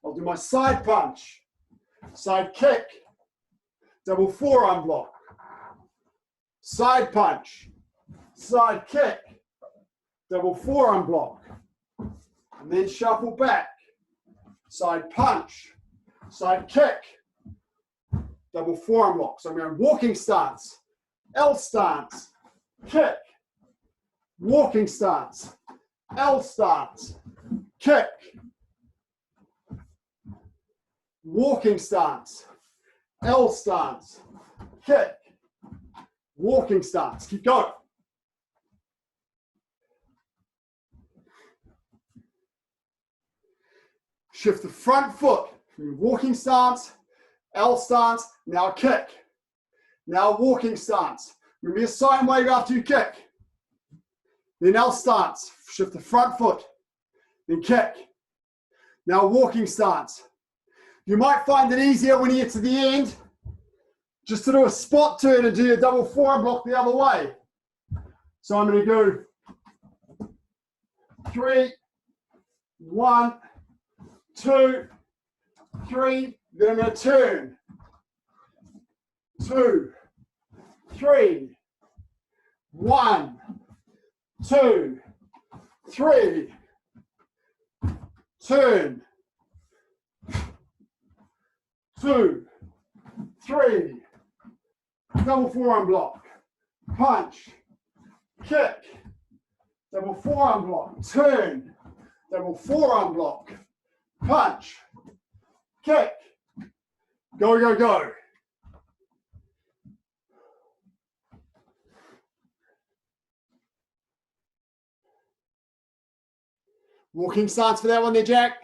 I'll do my side punch, side kick, double forearm block, side punch, side kick, double forearm block, and then shuffle back, side punch, side kick, double forearm block. So I'm going walking stance, L stance, kick, walking stance, L stance, kick, walking stance, L stance, kick, walking stance. Keep going. Shift the front foot from your walking stance, L stance, now kick. Now walking stance. Remember your sine wave after you kick. Then L stance, shift the front foot, then kick. Now walking stance. You might find it easier when you get to the end just to do a spot turn and do your double forearm block the other way. So I'm going to go 3, 1, 2, 3, then I'm going to turn 2, 3, 1, 2, 3, turn 2, 3, double forearm block, punch, kick, double forearm block, turn, double forearm block, punch, kick, go, go, go. Walking stance for that one there, Jack.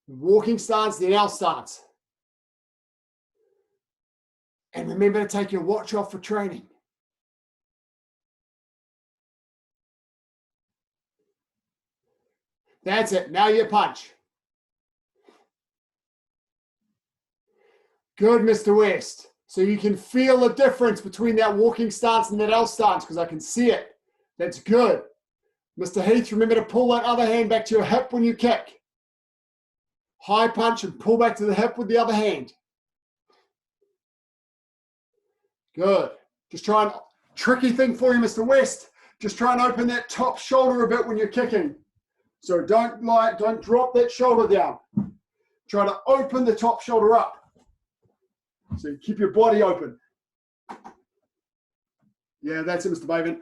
Walking stance, then L stance. And remember to take your watch off for training. That's it. Now you punch. Good, Mr. West. So you can feel the difference between that walking stance and that L stance because I can see it. That's good. Mr. Heath, remember to pull that other hand back to your hip when you kick. High punch and pull back to the hip with the other hand. Good. Just try and, tricky thing for you, Mr. West, just try and open that top shoulder a bit when you're kicking. So don't drop that shoulder down. Try to open the top shoulder up. So you keep your body open. Yeah, that's it, Mr. Baven.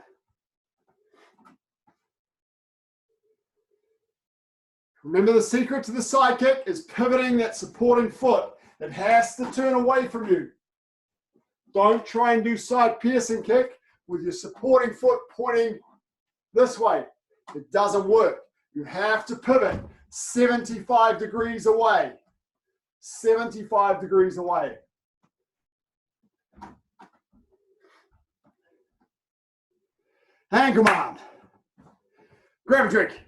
Remember, the secret to the side kick is pivoting that supporting foot. It has to turn away from you. Don't try and do side piercing kick with your supporting foot pointing this way. It doesn't work. You have to pivot 75 degrees away. 75 degrees away. Hand command. Grab a drink.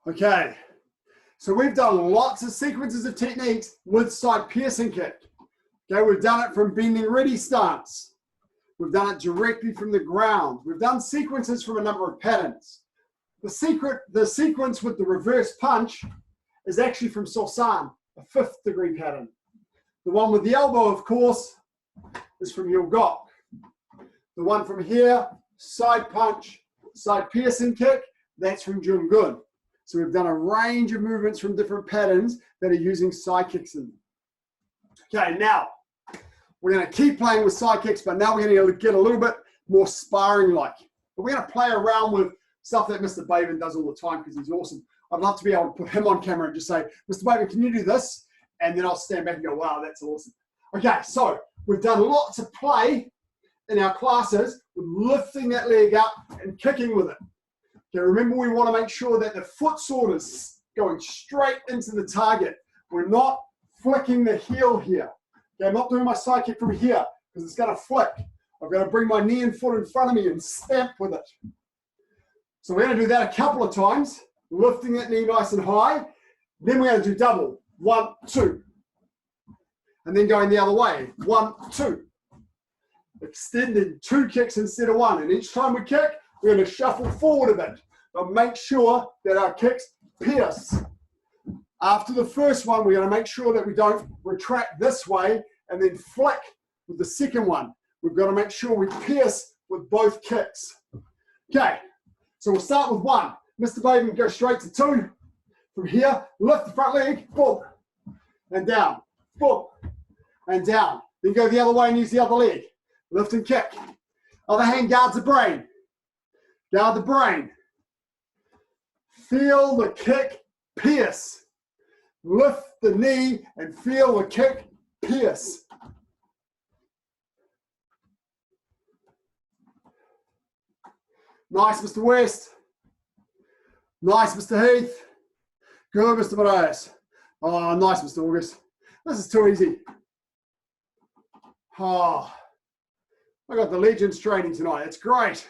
Okay, so we've done lots of sequences of techniques with side piercing kick. Okay, we've done it from bending ready stance. We've done it directly from the ground. We've done sequences from a number of patterns. The sequence with the reverse punch is actually from Sorsan, a 5th degree pattern. The one with the elbow, of course, is from Yulgok. The one from here, side punch, side piercing kick, that's from Jungun. So we've done a range of movements from different patterns that are using side kicks in them. Okay, now we're going to keep playing with side kicks, but now we're going to get a little bit more sparring-like. But we're going to play around with stuff that Mr. Baven does all the time because he's awesome. I'd love to be able to put him on camera and just say, Mr. Baven, can you do this? And then I'll stand back and go, wow, that's awesome. Okay, so we've done lots of play in our classes with lifting that leg up and kicking with it. Okay, remember we want to make sure that the foot sword is going straight into the target. We're not flicking the heel here. Okay, I'm not doing my side kick from here because it's going to flick. I've got to bring my knee and foot in front of me and stamp with it. So we're going to do that a couple of times, lifting that knee nice and high. Then we're going to do double. 1, 2. And then going the other way. 1, 2. Extending 2 kicks instead of 1. And each time we kick, we're going to shuffle forward a bit, but make sure that our kicks pierce. After the first one, we're going to make sure that we don't retract this way and then flick with the second one. We've got to make sure we pierce with both kicks. Okay, so we'll start with 1. Mr. Baven, go straight to 2. From here, lift the front leg, boom, and down, boom, and down. Then go the other way and use the other leg. Lift and kick. Other hand guards the brain. Guard the brain. Feel the kick pierce. Lift the knee and feel the kick pierce. Nice, Mr. West. Nice, Mr. Heath. Good, Mr. Moraes. Oh, nice, Mr. August. This is too easy. Oh, I got the Legends training tonight. It's great.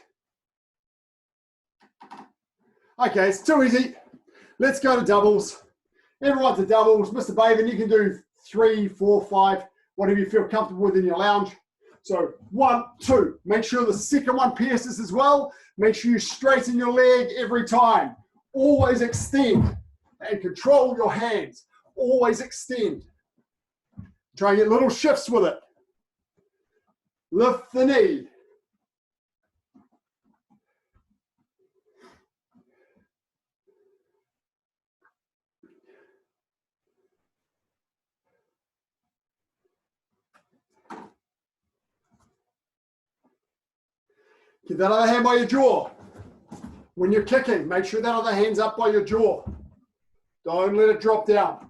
Okay, it's too easy. Let's go to doubles. Everyone to doubles. Mr. Baven, you can do 3, 4, 5, whatever you feel comfortable with in your lounge. So 1, 2. Make sure the second one pierces as well. Make sure you straighten your leg every time. Always extend and control your hands. Always extend. Try and get little shifts with it. Lift the knee. Keep that other hand by your jaw. When you're kicking, make sure that other hand's up by your jaw. Don't let it drop down.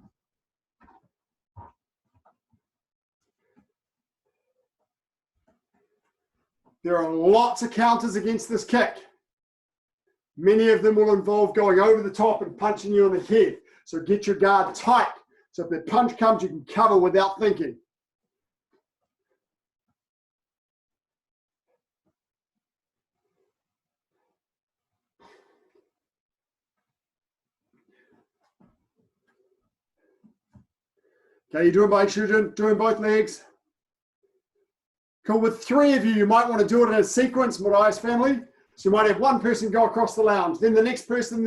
There are lots of counters against this kick. Many of them will involve going over the top and punching you on the head. So get your guard tight. So if the punch comes, you can cover without thinking. Okay, you're doing both children, doing both legs. Cool, with 3 of you, you might want to do it in a sequence, Moraes family. So you might have one person go across the lounge, then the next person, and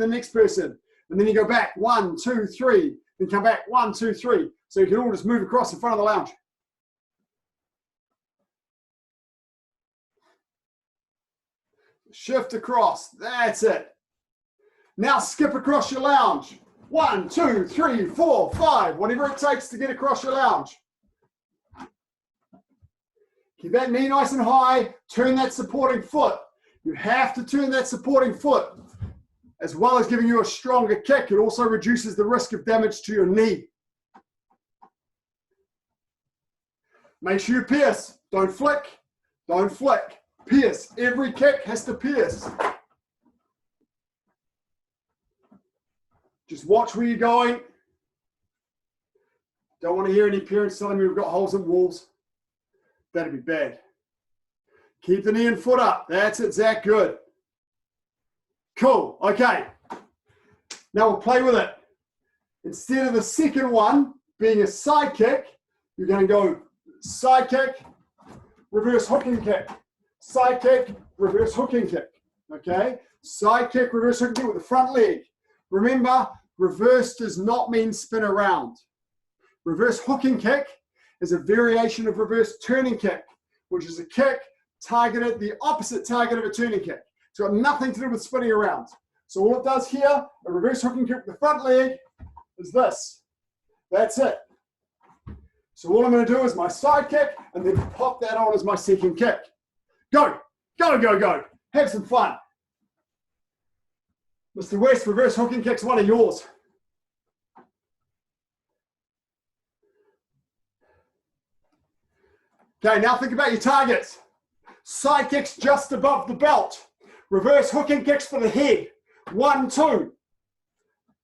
then you go back, 1, 2, 3, then come back, 1, 2, 3. So you can all just move across in front of the lounge. Shift across, that's it. Now skip across your lounge. 1, 2, 3, 4, 5, whatever it takes to get across your lounge. Keep that knee nice and high, turn that supporting foot. You have to turn that supporting foot. As well as giving you a stronger kick, it also reduces the risk of damage to your knee. Make sure you pierce, don't flick, Don't flick. Pierce. Every kick has to pierce. Just watch where you're going. Don't want to hear any parents telling me we've got holes in walls. That'd be bad. Keep the knee and foot up. That's it, Zach. Good. Cool. Okay. Now we'll play with it. Instead of the second one being a side kick, you're going to go side kick, reverse hooking kick. Side kick, reverse hooking kick. Okay? Side kick, reverse hooking kick with the front leg. Remember, reverse does not mean spin around. Reverse hooking kick is a variation of reverse turning kick, which is a kick targeted, the opposite target of a turning kick. It's got nothing to do with spinning around. So all it does here, a reverse hooking kick with the front leg, is this. That's it. So all I'm going to do is my side kick and then pop that on as my second kick. Go, go, go, go. Have some fun. Mr. West, reverse hooking kick's one of yours. Okay, now think about your targets. Side kicks just above the belt. Reverse hooking kicks for the head. 1, 2.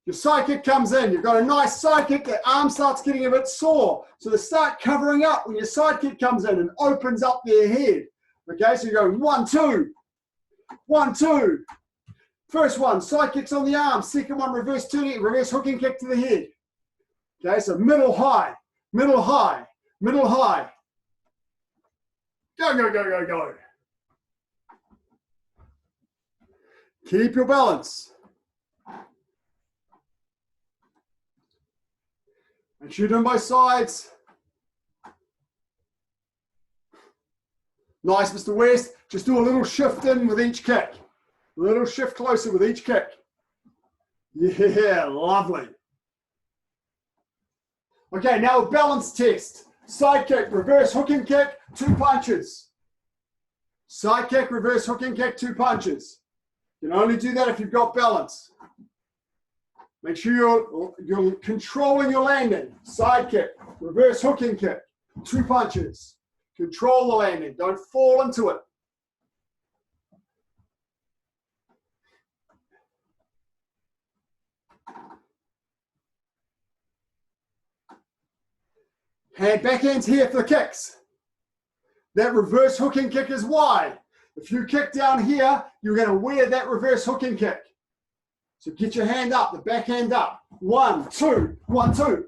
Your side kick comes in. You've got a nice side kick. The arm starts getting a bit sore. So they start covering up when your side kick comes in and opens up their head. Okay, so you're going 1, 2. 1, 2. First one, side kicks on the arm. Second one, reverse turning, reverse hooking kick to the head. Okay, so middle high, middle high, middle high. Go, go, go, go, go. Keep your balance. Make sure you're doing both sides. Nice, Mr. West. Just do a little shift in with each kick. A little shift closer with each kick. Yeah, lovely. Okay, now a balance test. Side kick, reverse hooking kick, 2 punches. Side kick, reverse hooking kick, 2 punches. You can only do that if you've got balance. Make sure you're controlling your landing. Side kick, reverse hooking kick, 2 punches. Control the landing. Don't fall into it. Backhands here for the kicks. That reverse hooking kick is wide. If you kick down here, you're going to wear that reverse hooking kick. So get your hand up, the backhand up. 1, 2, 1, 2.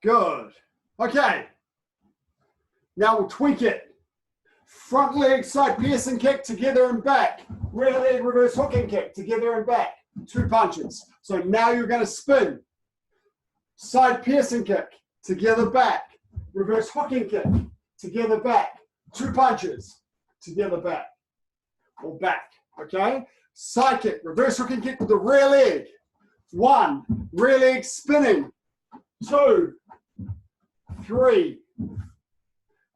Good. Okay. Now we'll tweak it. Front leg side piercing kick together and back. Rear leg reverse hooking kick together and back. 2 punches. So now you're going to spin. Side piercing kick together back. Reverse hooking kick together back. 2 punches together back. Or back. Okay? Side kick, reverse hooking kick with the rear leg. 1. Rear leg spinning. 2, 3,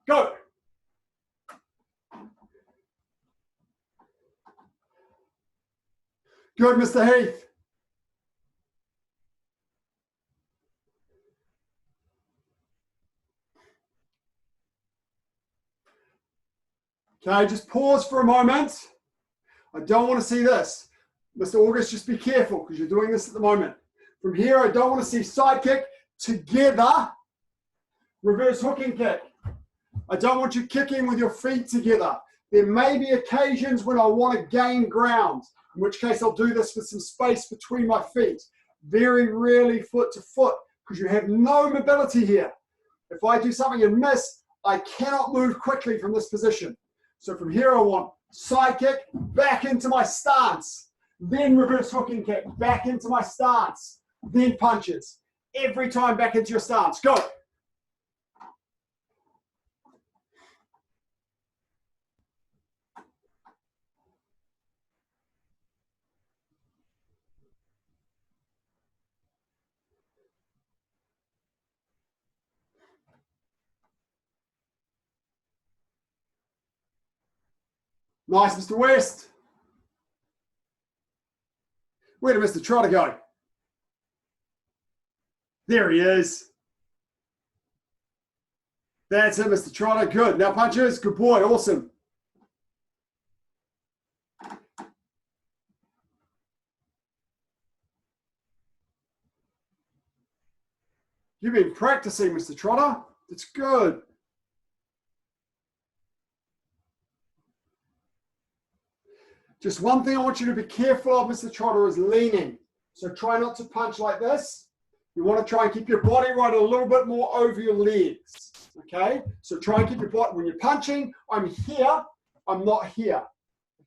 go. Good, Mr. Heath. Okay, just pause for a moment. I don't want to see this. Mr. August, just be careful because you're doing this at the moment. From here, I don't want to see side kick together, reverse hooking kick. I don't want you kicking with your feet together. There may be occasions when I want to gain ground, in which case I'll do this with some space between my feet. Very rarely foot to foot because you have no mobility here. If I do something and miss, I cannot move quickly from this position. So from here I want side kick, back into my stance, then reverse hooking kick, back into my stance, then punches. Every time back into your stance. Go. Nice, Mr. West. Where did Mr. Trotter go? There he is. That's it, Mr. Trotter. Good. Now punches. Good boy. Awesome. You've been practicing, Mr. Trotter. It's good. Just one thing I want you to be careful of, Mr. Trotter, is leaning. So try not to punch like this. You want to try and keep your body right a little bit more over your legs. Okay? So try and keep your body, when you're punching, I'm here, I'm not here.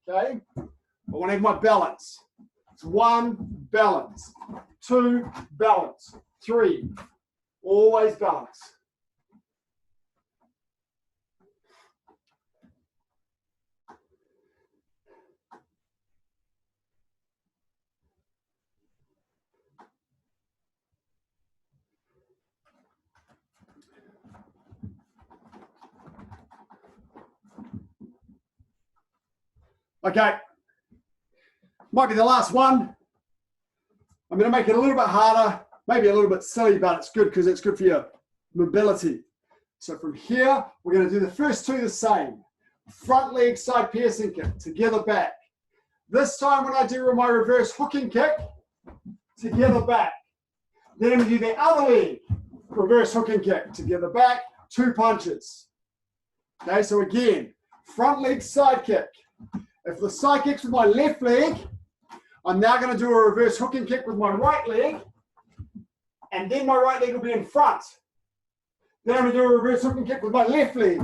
Okay? I want to have my balance. It's 1, balance. 2, balance. 3, always balance. Okay, might be the last one. I'm going to make it a little bit harder, maybe a little bit silly, but it's good because it's good for your mobility. So from here, we're going to do the first 2 the same. Front leg side piercing kick, together back. This time when I do my reverse hooking kick, together back. Then we do the other leg, reverse hooking kick, together back, 2 punches. Okay, so again, front leg side kick. If the side kick's with my left leg, I'm now going to do a reverse hooking kick with my right leg, and then my right leg will be in front. Then I'm going to do a reverse hooking kick with my left leg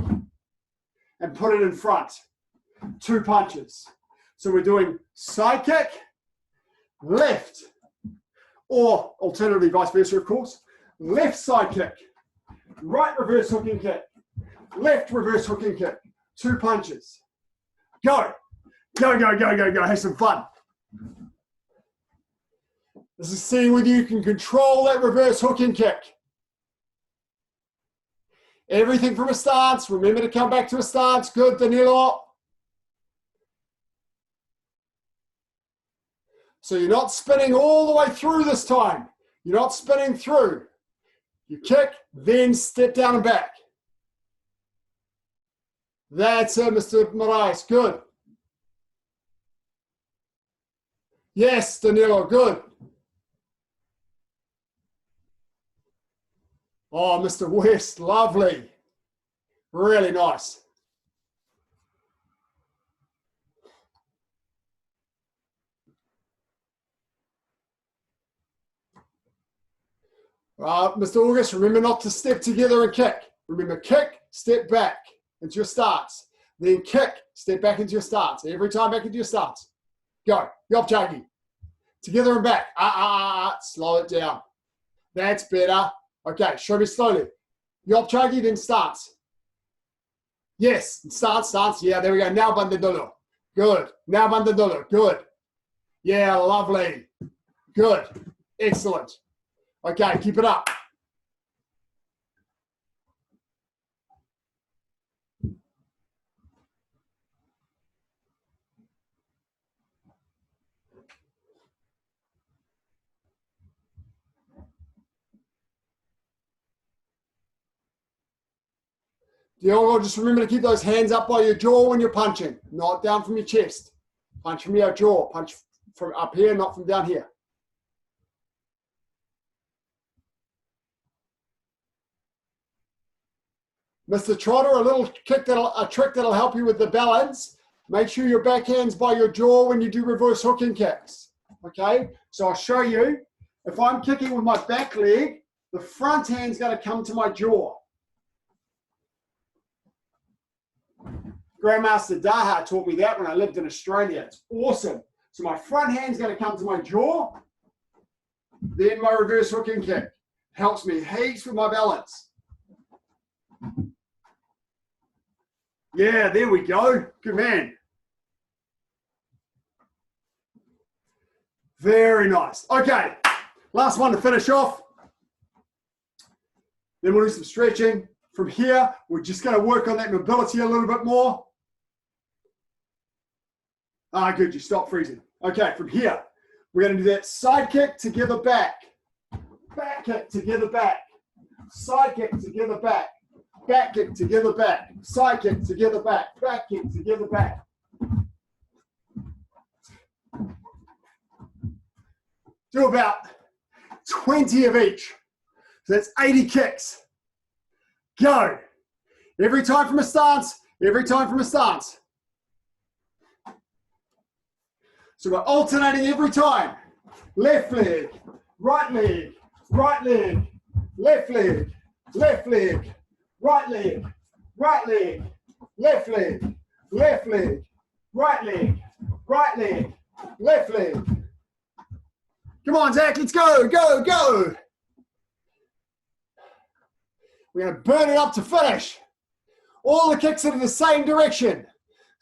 and put it in front. 2 punches. So we're doing side kick, left, or alternatively vice versa, of course. Left side kick, right reverse hooking kick, left reverse hooking kick. 2 punches. Go. Go, go, go, go, go. Have some fun. This is seeing whether you can control that reverse hooking kick. Everything from a stance. Remember to come back to a stance. Good, Danilo. So you're not spinning all the way through this time. You're not spinning through. You kick, then step down and back. That's it, Mr. Moraes. Good. Yes, Danilo, good. Oh, Mr. West, lovely. Really nice. Mr. August, remember not to step together and kick. Remember, kick, step back into your starts. Then kick, step back into your starts. Every time back into your starts. Go. Yop Jagi. Together and back. Slow it down. That's better. Okay, show me slowly. Yop Jagi, then starts. Yes, starts. Yeah, there we go. Now bandedolo. Good. Now bandedolo. Good. Yeah, lovely. Good. Excellent. Okay, keep it up. Diogo, just remember to keep those hands up by your jaw when you're punching, not down from your chest. Punch from your jaw. Punch from up here, not from down here. Mr. Trotter, a trick that'll help you with the balance. Make sure your backhand's by your jaw when you do reverse hooking kicks. Okay, so I'll show you. If I'm kicking with my back leg, the front hand's going to come to my jaw. Grandmaster Daha taught me that when I lived in Australia. It's awesome. So my front hand's going to come to my jaw, then my reverse hooking kick. Helps me heaps with my balance. Yeah, there we go. Good man. Very nice. Okay, last one to finish off. Then we'll do some stretching. From here, we're just going to work on that mobility a little bit more. Ah, good, you stop freezing. Okay, from here, we're going to do that side kick together back. Back kick together back. Side kick together back. Back kick together back. Side kick together back. Back kick together back. Do about 20 of each. So that's 80 kicks. Go. Every time from a stance. Every time from a stance. So we're alternating every time. Left leg, right leg, right leg, left leg, left leg, right leg, right leg, left leg, left leg, right leg, right leg, left leg. Come on, Zach, let's go, go, go. We're going to burn it up to finish. All the kicks are in the same direction.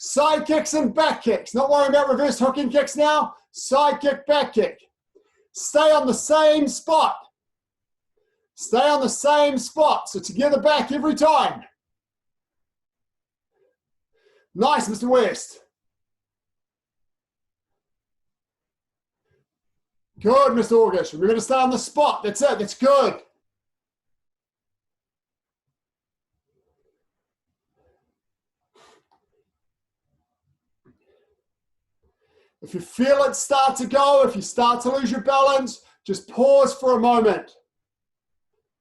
Side kicks and back kicks. Not worrying about reverse hooking kicks now. Side kick, back kick. Stay on the same spot. Stay on the same spot. So together back every time. Nice, Mr. West. Good, Mr. August. Remember to stay on the spot. That's it. That's good. If you feel it start to go, if you start to lose your balance, just pause for a moment.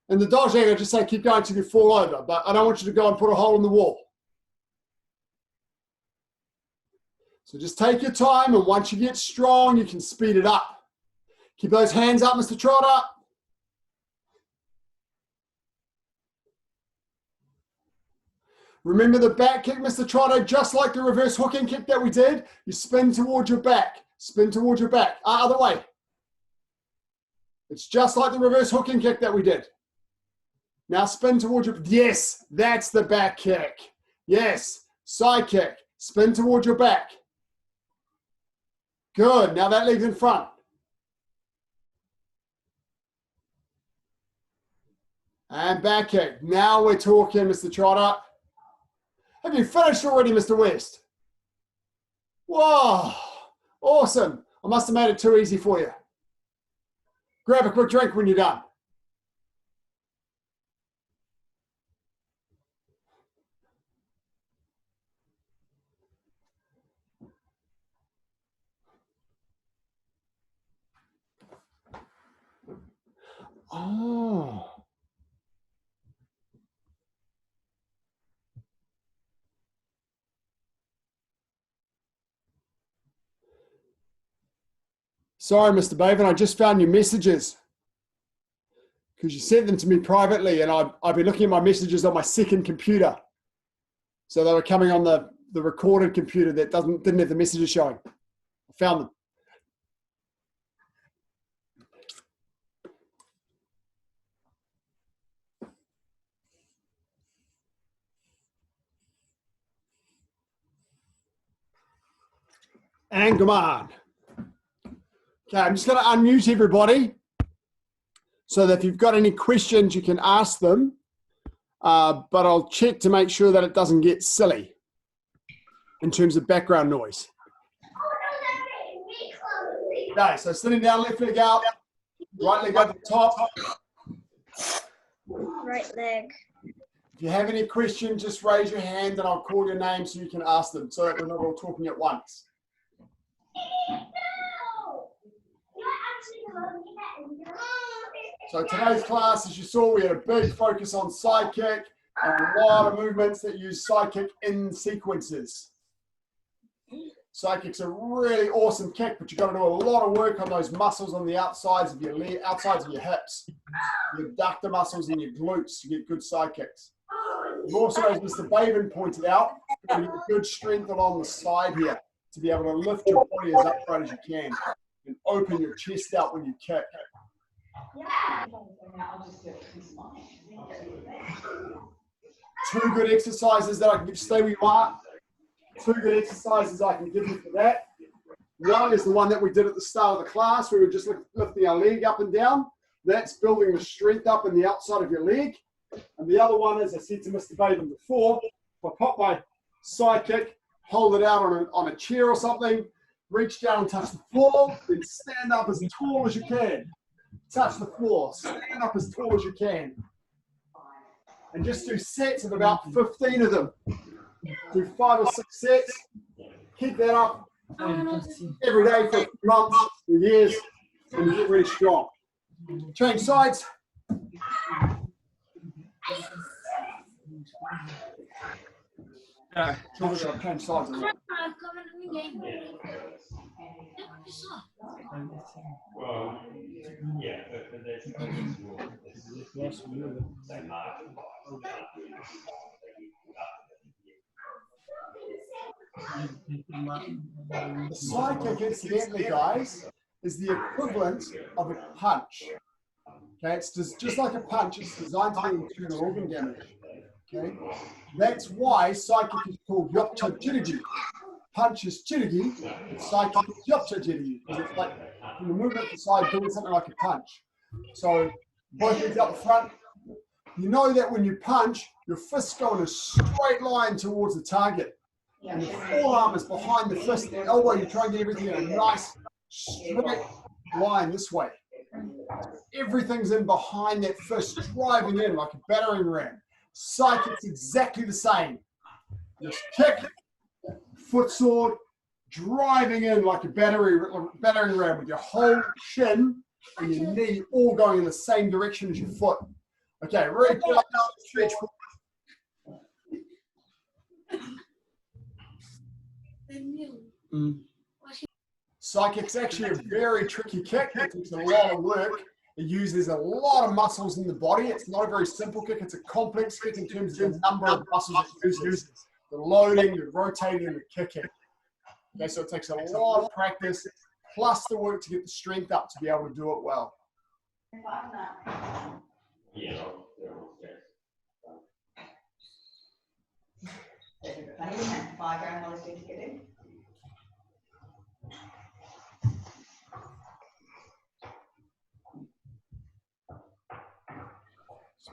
In the dojang, I just say keep going till you fall over, but I don't want you to go and put a hole in the wall. So just take your time, and once you get strong, you can speed it up. Keep those hands up, Mr. Trotter. Remember the back kick, Mr. Trotter, just like the reverse hooking kick that we did. You spin towards your back. Spin towards your back. Other way. It's just like the reverse hooking kick that we did. Now spin towards your... Yes, that's the back kick. Yes, side kick. Spin towards your back. Good. Now that leg's in front. And back kick. Now we're talking, Mr. Trotter. Have you finished already, Mr. West? Whoa, awesome. I must have made it too easy for you. Grab a quick drink when you're done. Oh. Sorry, Mr. Baven, I just found your messages because you sent them to me privately, and I've been looking at my messages on my second computer. So they were coming on the recorded computer that didn't have the messages showing. I found them. And come on. Okay, I'm just going to unmute everybody so that if you've got any questions, you can ask them. But I'll check to make sure that it doesn't get silly in terms of background noise. Okay, so sitting down, left leg out, right leg over the top. Right leg. If you have any questions, just raise your hand and I'll call your name so you can ask them so that we're not all talking at once. So today's class, as you saw, we had a big focus on side kick and a lot of movements that use side kick in sequences. Side kick's a really awesome kick, but you've got to do a lot of work on those muscles on the outsides of your hips, your adductor muscles and your glutes to get good side kicks. You've also, as Mr. Baven pointed out, you've got to get good strength along the side here to be able to lift your body as upright as you can and open your chest out when you kick. Two good exercises that I can stay where you are. Two good exercises I can give you for that. One is the one that we did at the start of the class where we were just lifting our leg up and down. That's building the strength up in the outside of your leg. And the other one, as I said to Mr. Baden before, if I pop my side kick, hold it out on a chair or something, Reach down and touch the floor, then stand up as tall as you can. Touch the floor, stand up as tall as you can. And just do sets of about 15 of them. Do 5 or 6 sets. Keep that up every day for months, for years, and you get really strong. Change sides. Change sides. Well, yeah, but The side kick, incidentally, guys, is the equivalent of a punch. Okay, it's just like a punch. It's designed to be internal organ damage. Okay, that's why side kick is called yopcha jirigi. Punch is jirigi, side kick is yopcha jirigi. It's like from the movement to the side doing something like a punch. So both legs up the front. You know that when you punch, your fists go in a straight line towards the target. And the forearm is behind the fist, the elbow, you try and get everything in a nice straight line this way. Everything's in behind that fist, driving in like a battering ram. Side kick's exactly the same. Just kick, foot sword, driving in like a battering ram with your whole shin and your knee all going in the same direction as your foot. Okay, really pull up, stretch. Side kick's actually a very tricky kick. It takes a lot of work. It uses a lot of muscles in the body. It's not a very simple kick. It's a complex kick in terms of the number of muscles it uses. The loading, the rotating, the kicking. Okay, so it takes a lot of practice, plus the work to get the strength up to be able to do it well.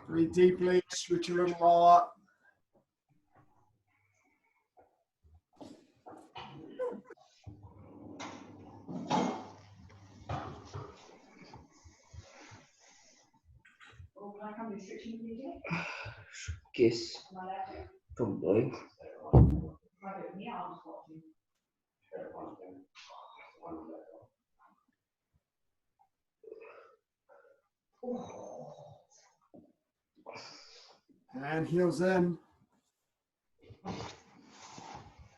Breathe deeply, stretch a little more. Guess probably. And heels in.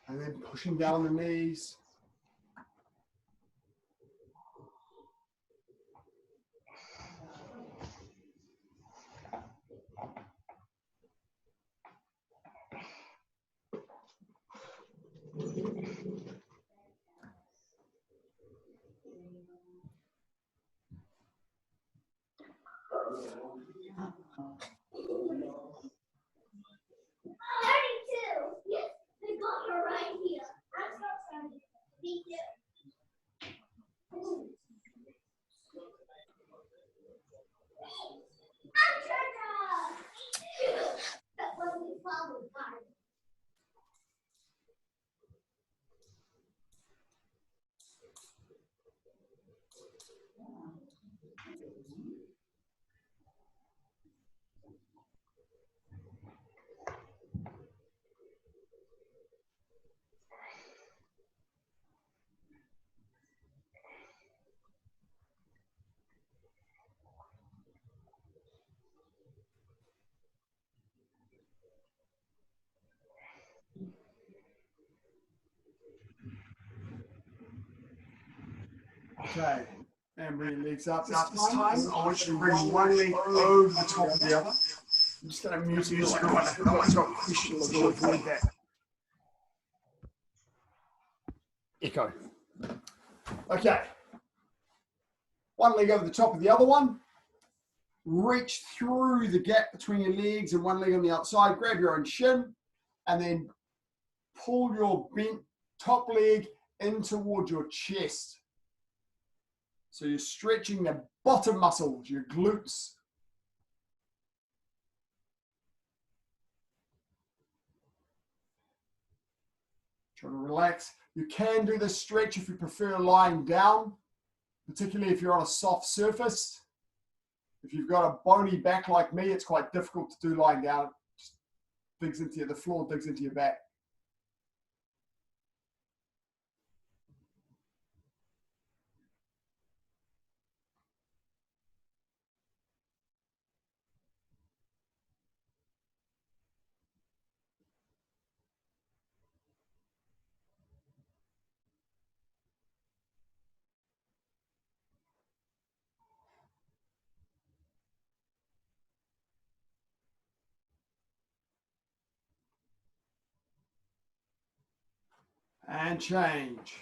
And then pushing down the knees. Okay, and bring your legs up. This time, I want you to bring one leg over the top of the other. I'm just going to mute you. No one's got questions. We'll avoid that. Echo. Okay. One leg over the top of the other one. Reach through the gap between your legs and one leg on the outside. Grab your own shin and then pull your bent top leg in towards your chest. So you're stretching the bottom muscles, your glutes. Try to relax. You can do this stretch if you prefer lying down, particularly if you're on a soft surface. If you've got a bony back like me, it's quite difficult to do lying down. Just digs into you, the floor digs into your back. And change.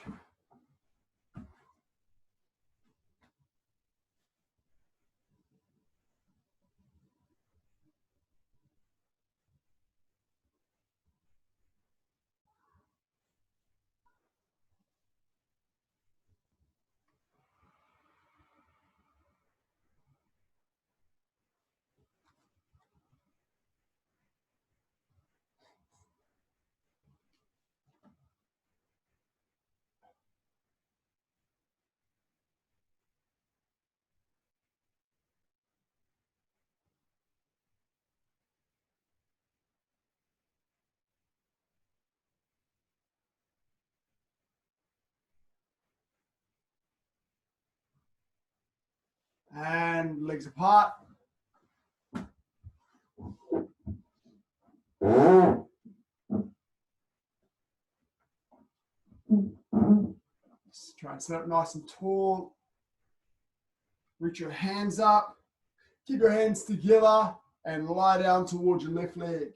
And legs apart. Just try and sit up nice and tall. Reach your hands up. Keep your hands together and lie down towards your left leg.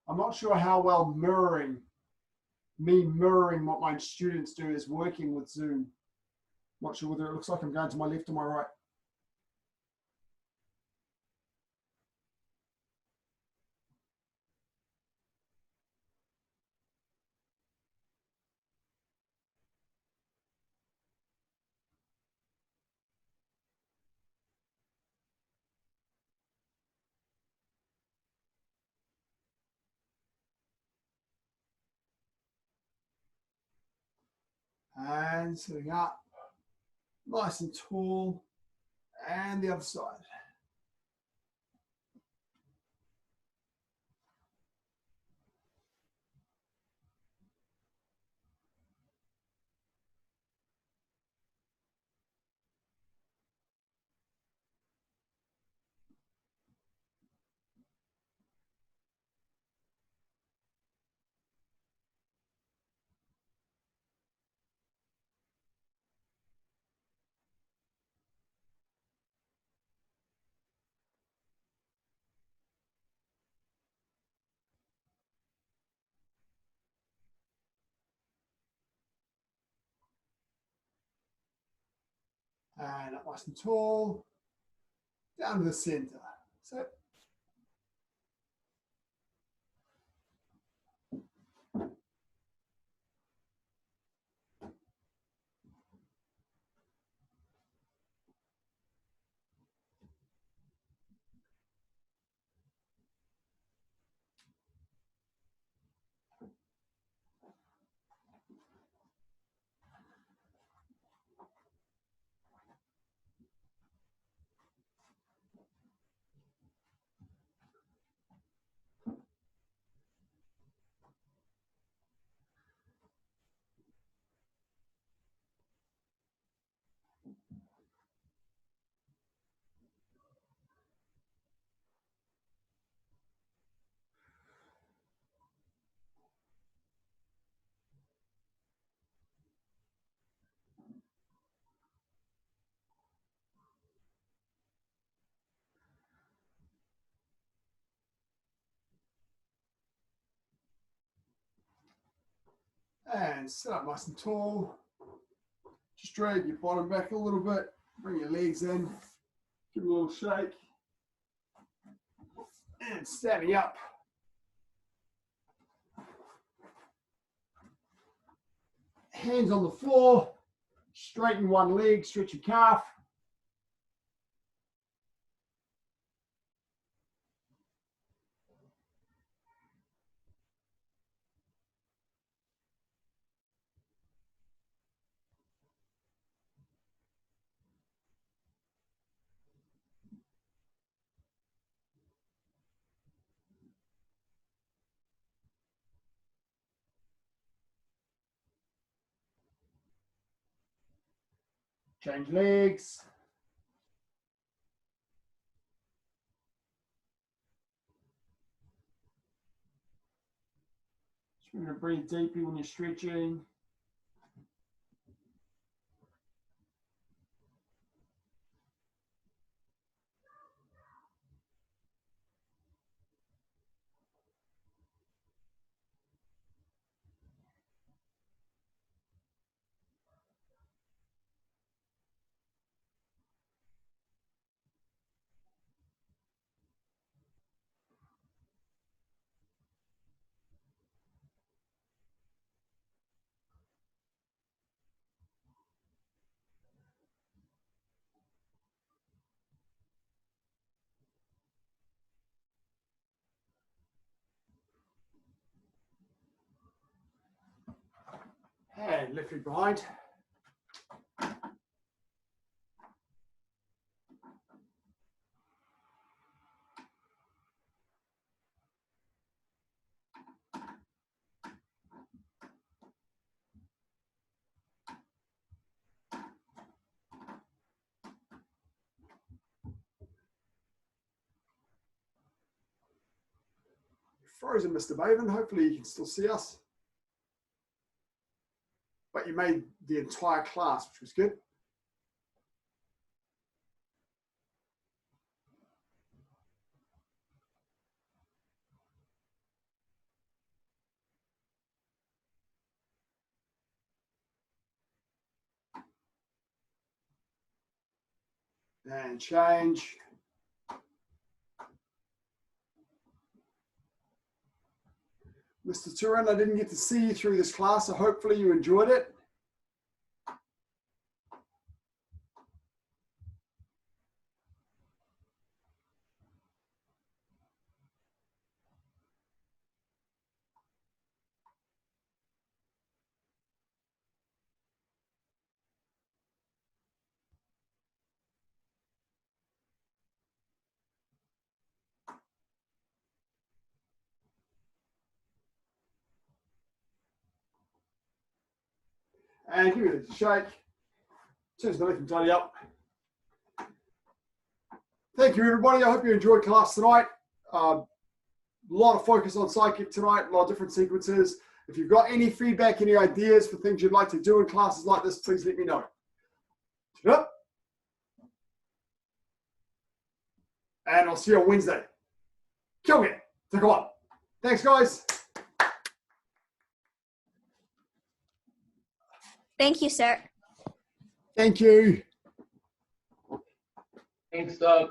I'm not sure how well me mirroring what my students do is working with Zoom. Not sure whether it looks like I'm going to my left or my right. And sitting up, nice and tall, and the other side. And up nice and tall, down to the center. So and sit up nice and tall. Just drag your bottom back a little bit. Bring your legs in. Give it a little shake. And standing up. Hands on the floor. Straighten one leg, stretch your calf. Change legs. Just remember to breathe deeply when you're stretching. And left leg behind. Frozen, Mr. Baven. Hopefully you can still see us. But you made the entire class, which was good. And change. Mr. Turin, I didn't get to see you through this class, so hopefully you enjoyed it. And give it a shake. Turn the left and tidy up. Thank you, everybody. I hope you enjoyed class tonight. A lot of focus on psychic tonight, a lot of different sequences. If you've got any feedback, any ideas for things you'd like to do in classes like this, please let me know. Yep. And I'll see you on Wednesday. Kill me. Take a one. Thanks, guys. Thank you, sir. Thank you. Thanks, Doug.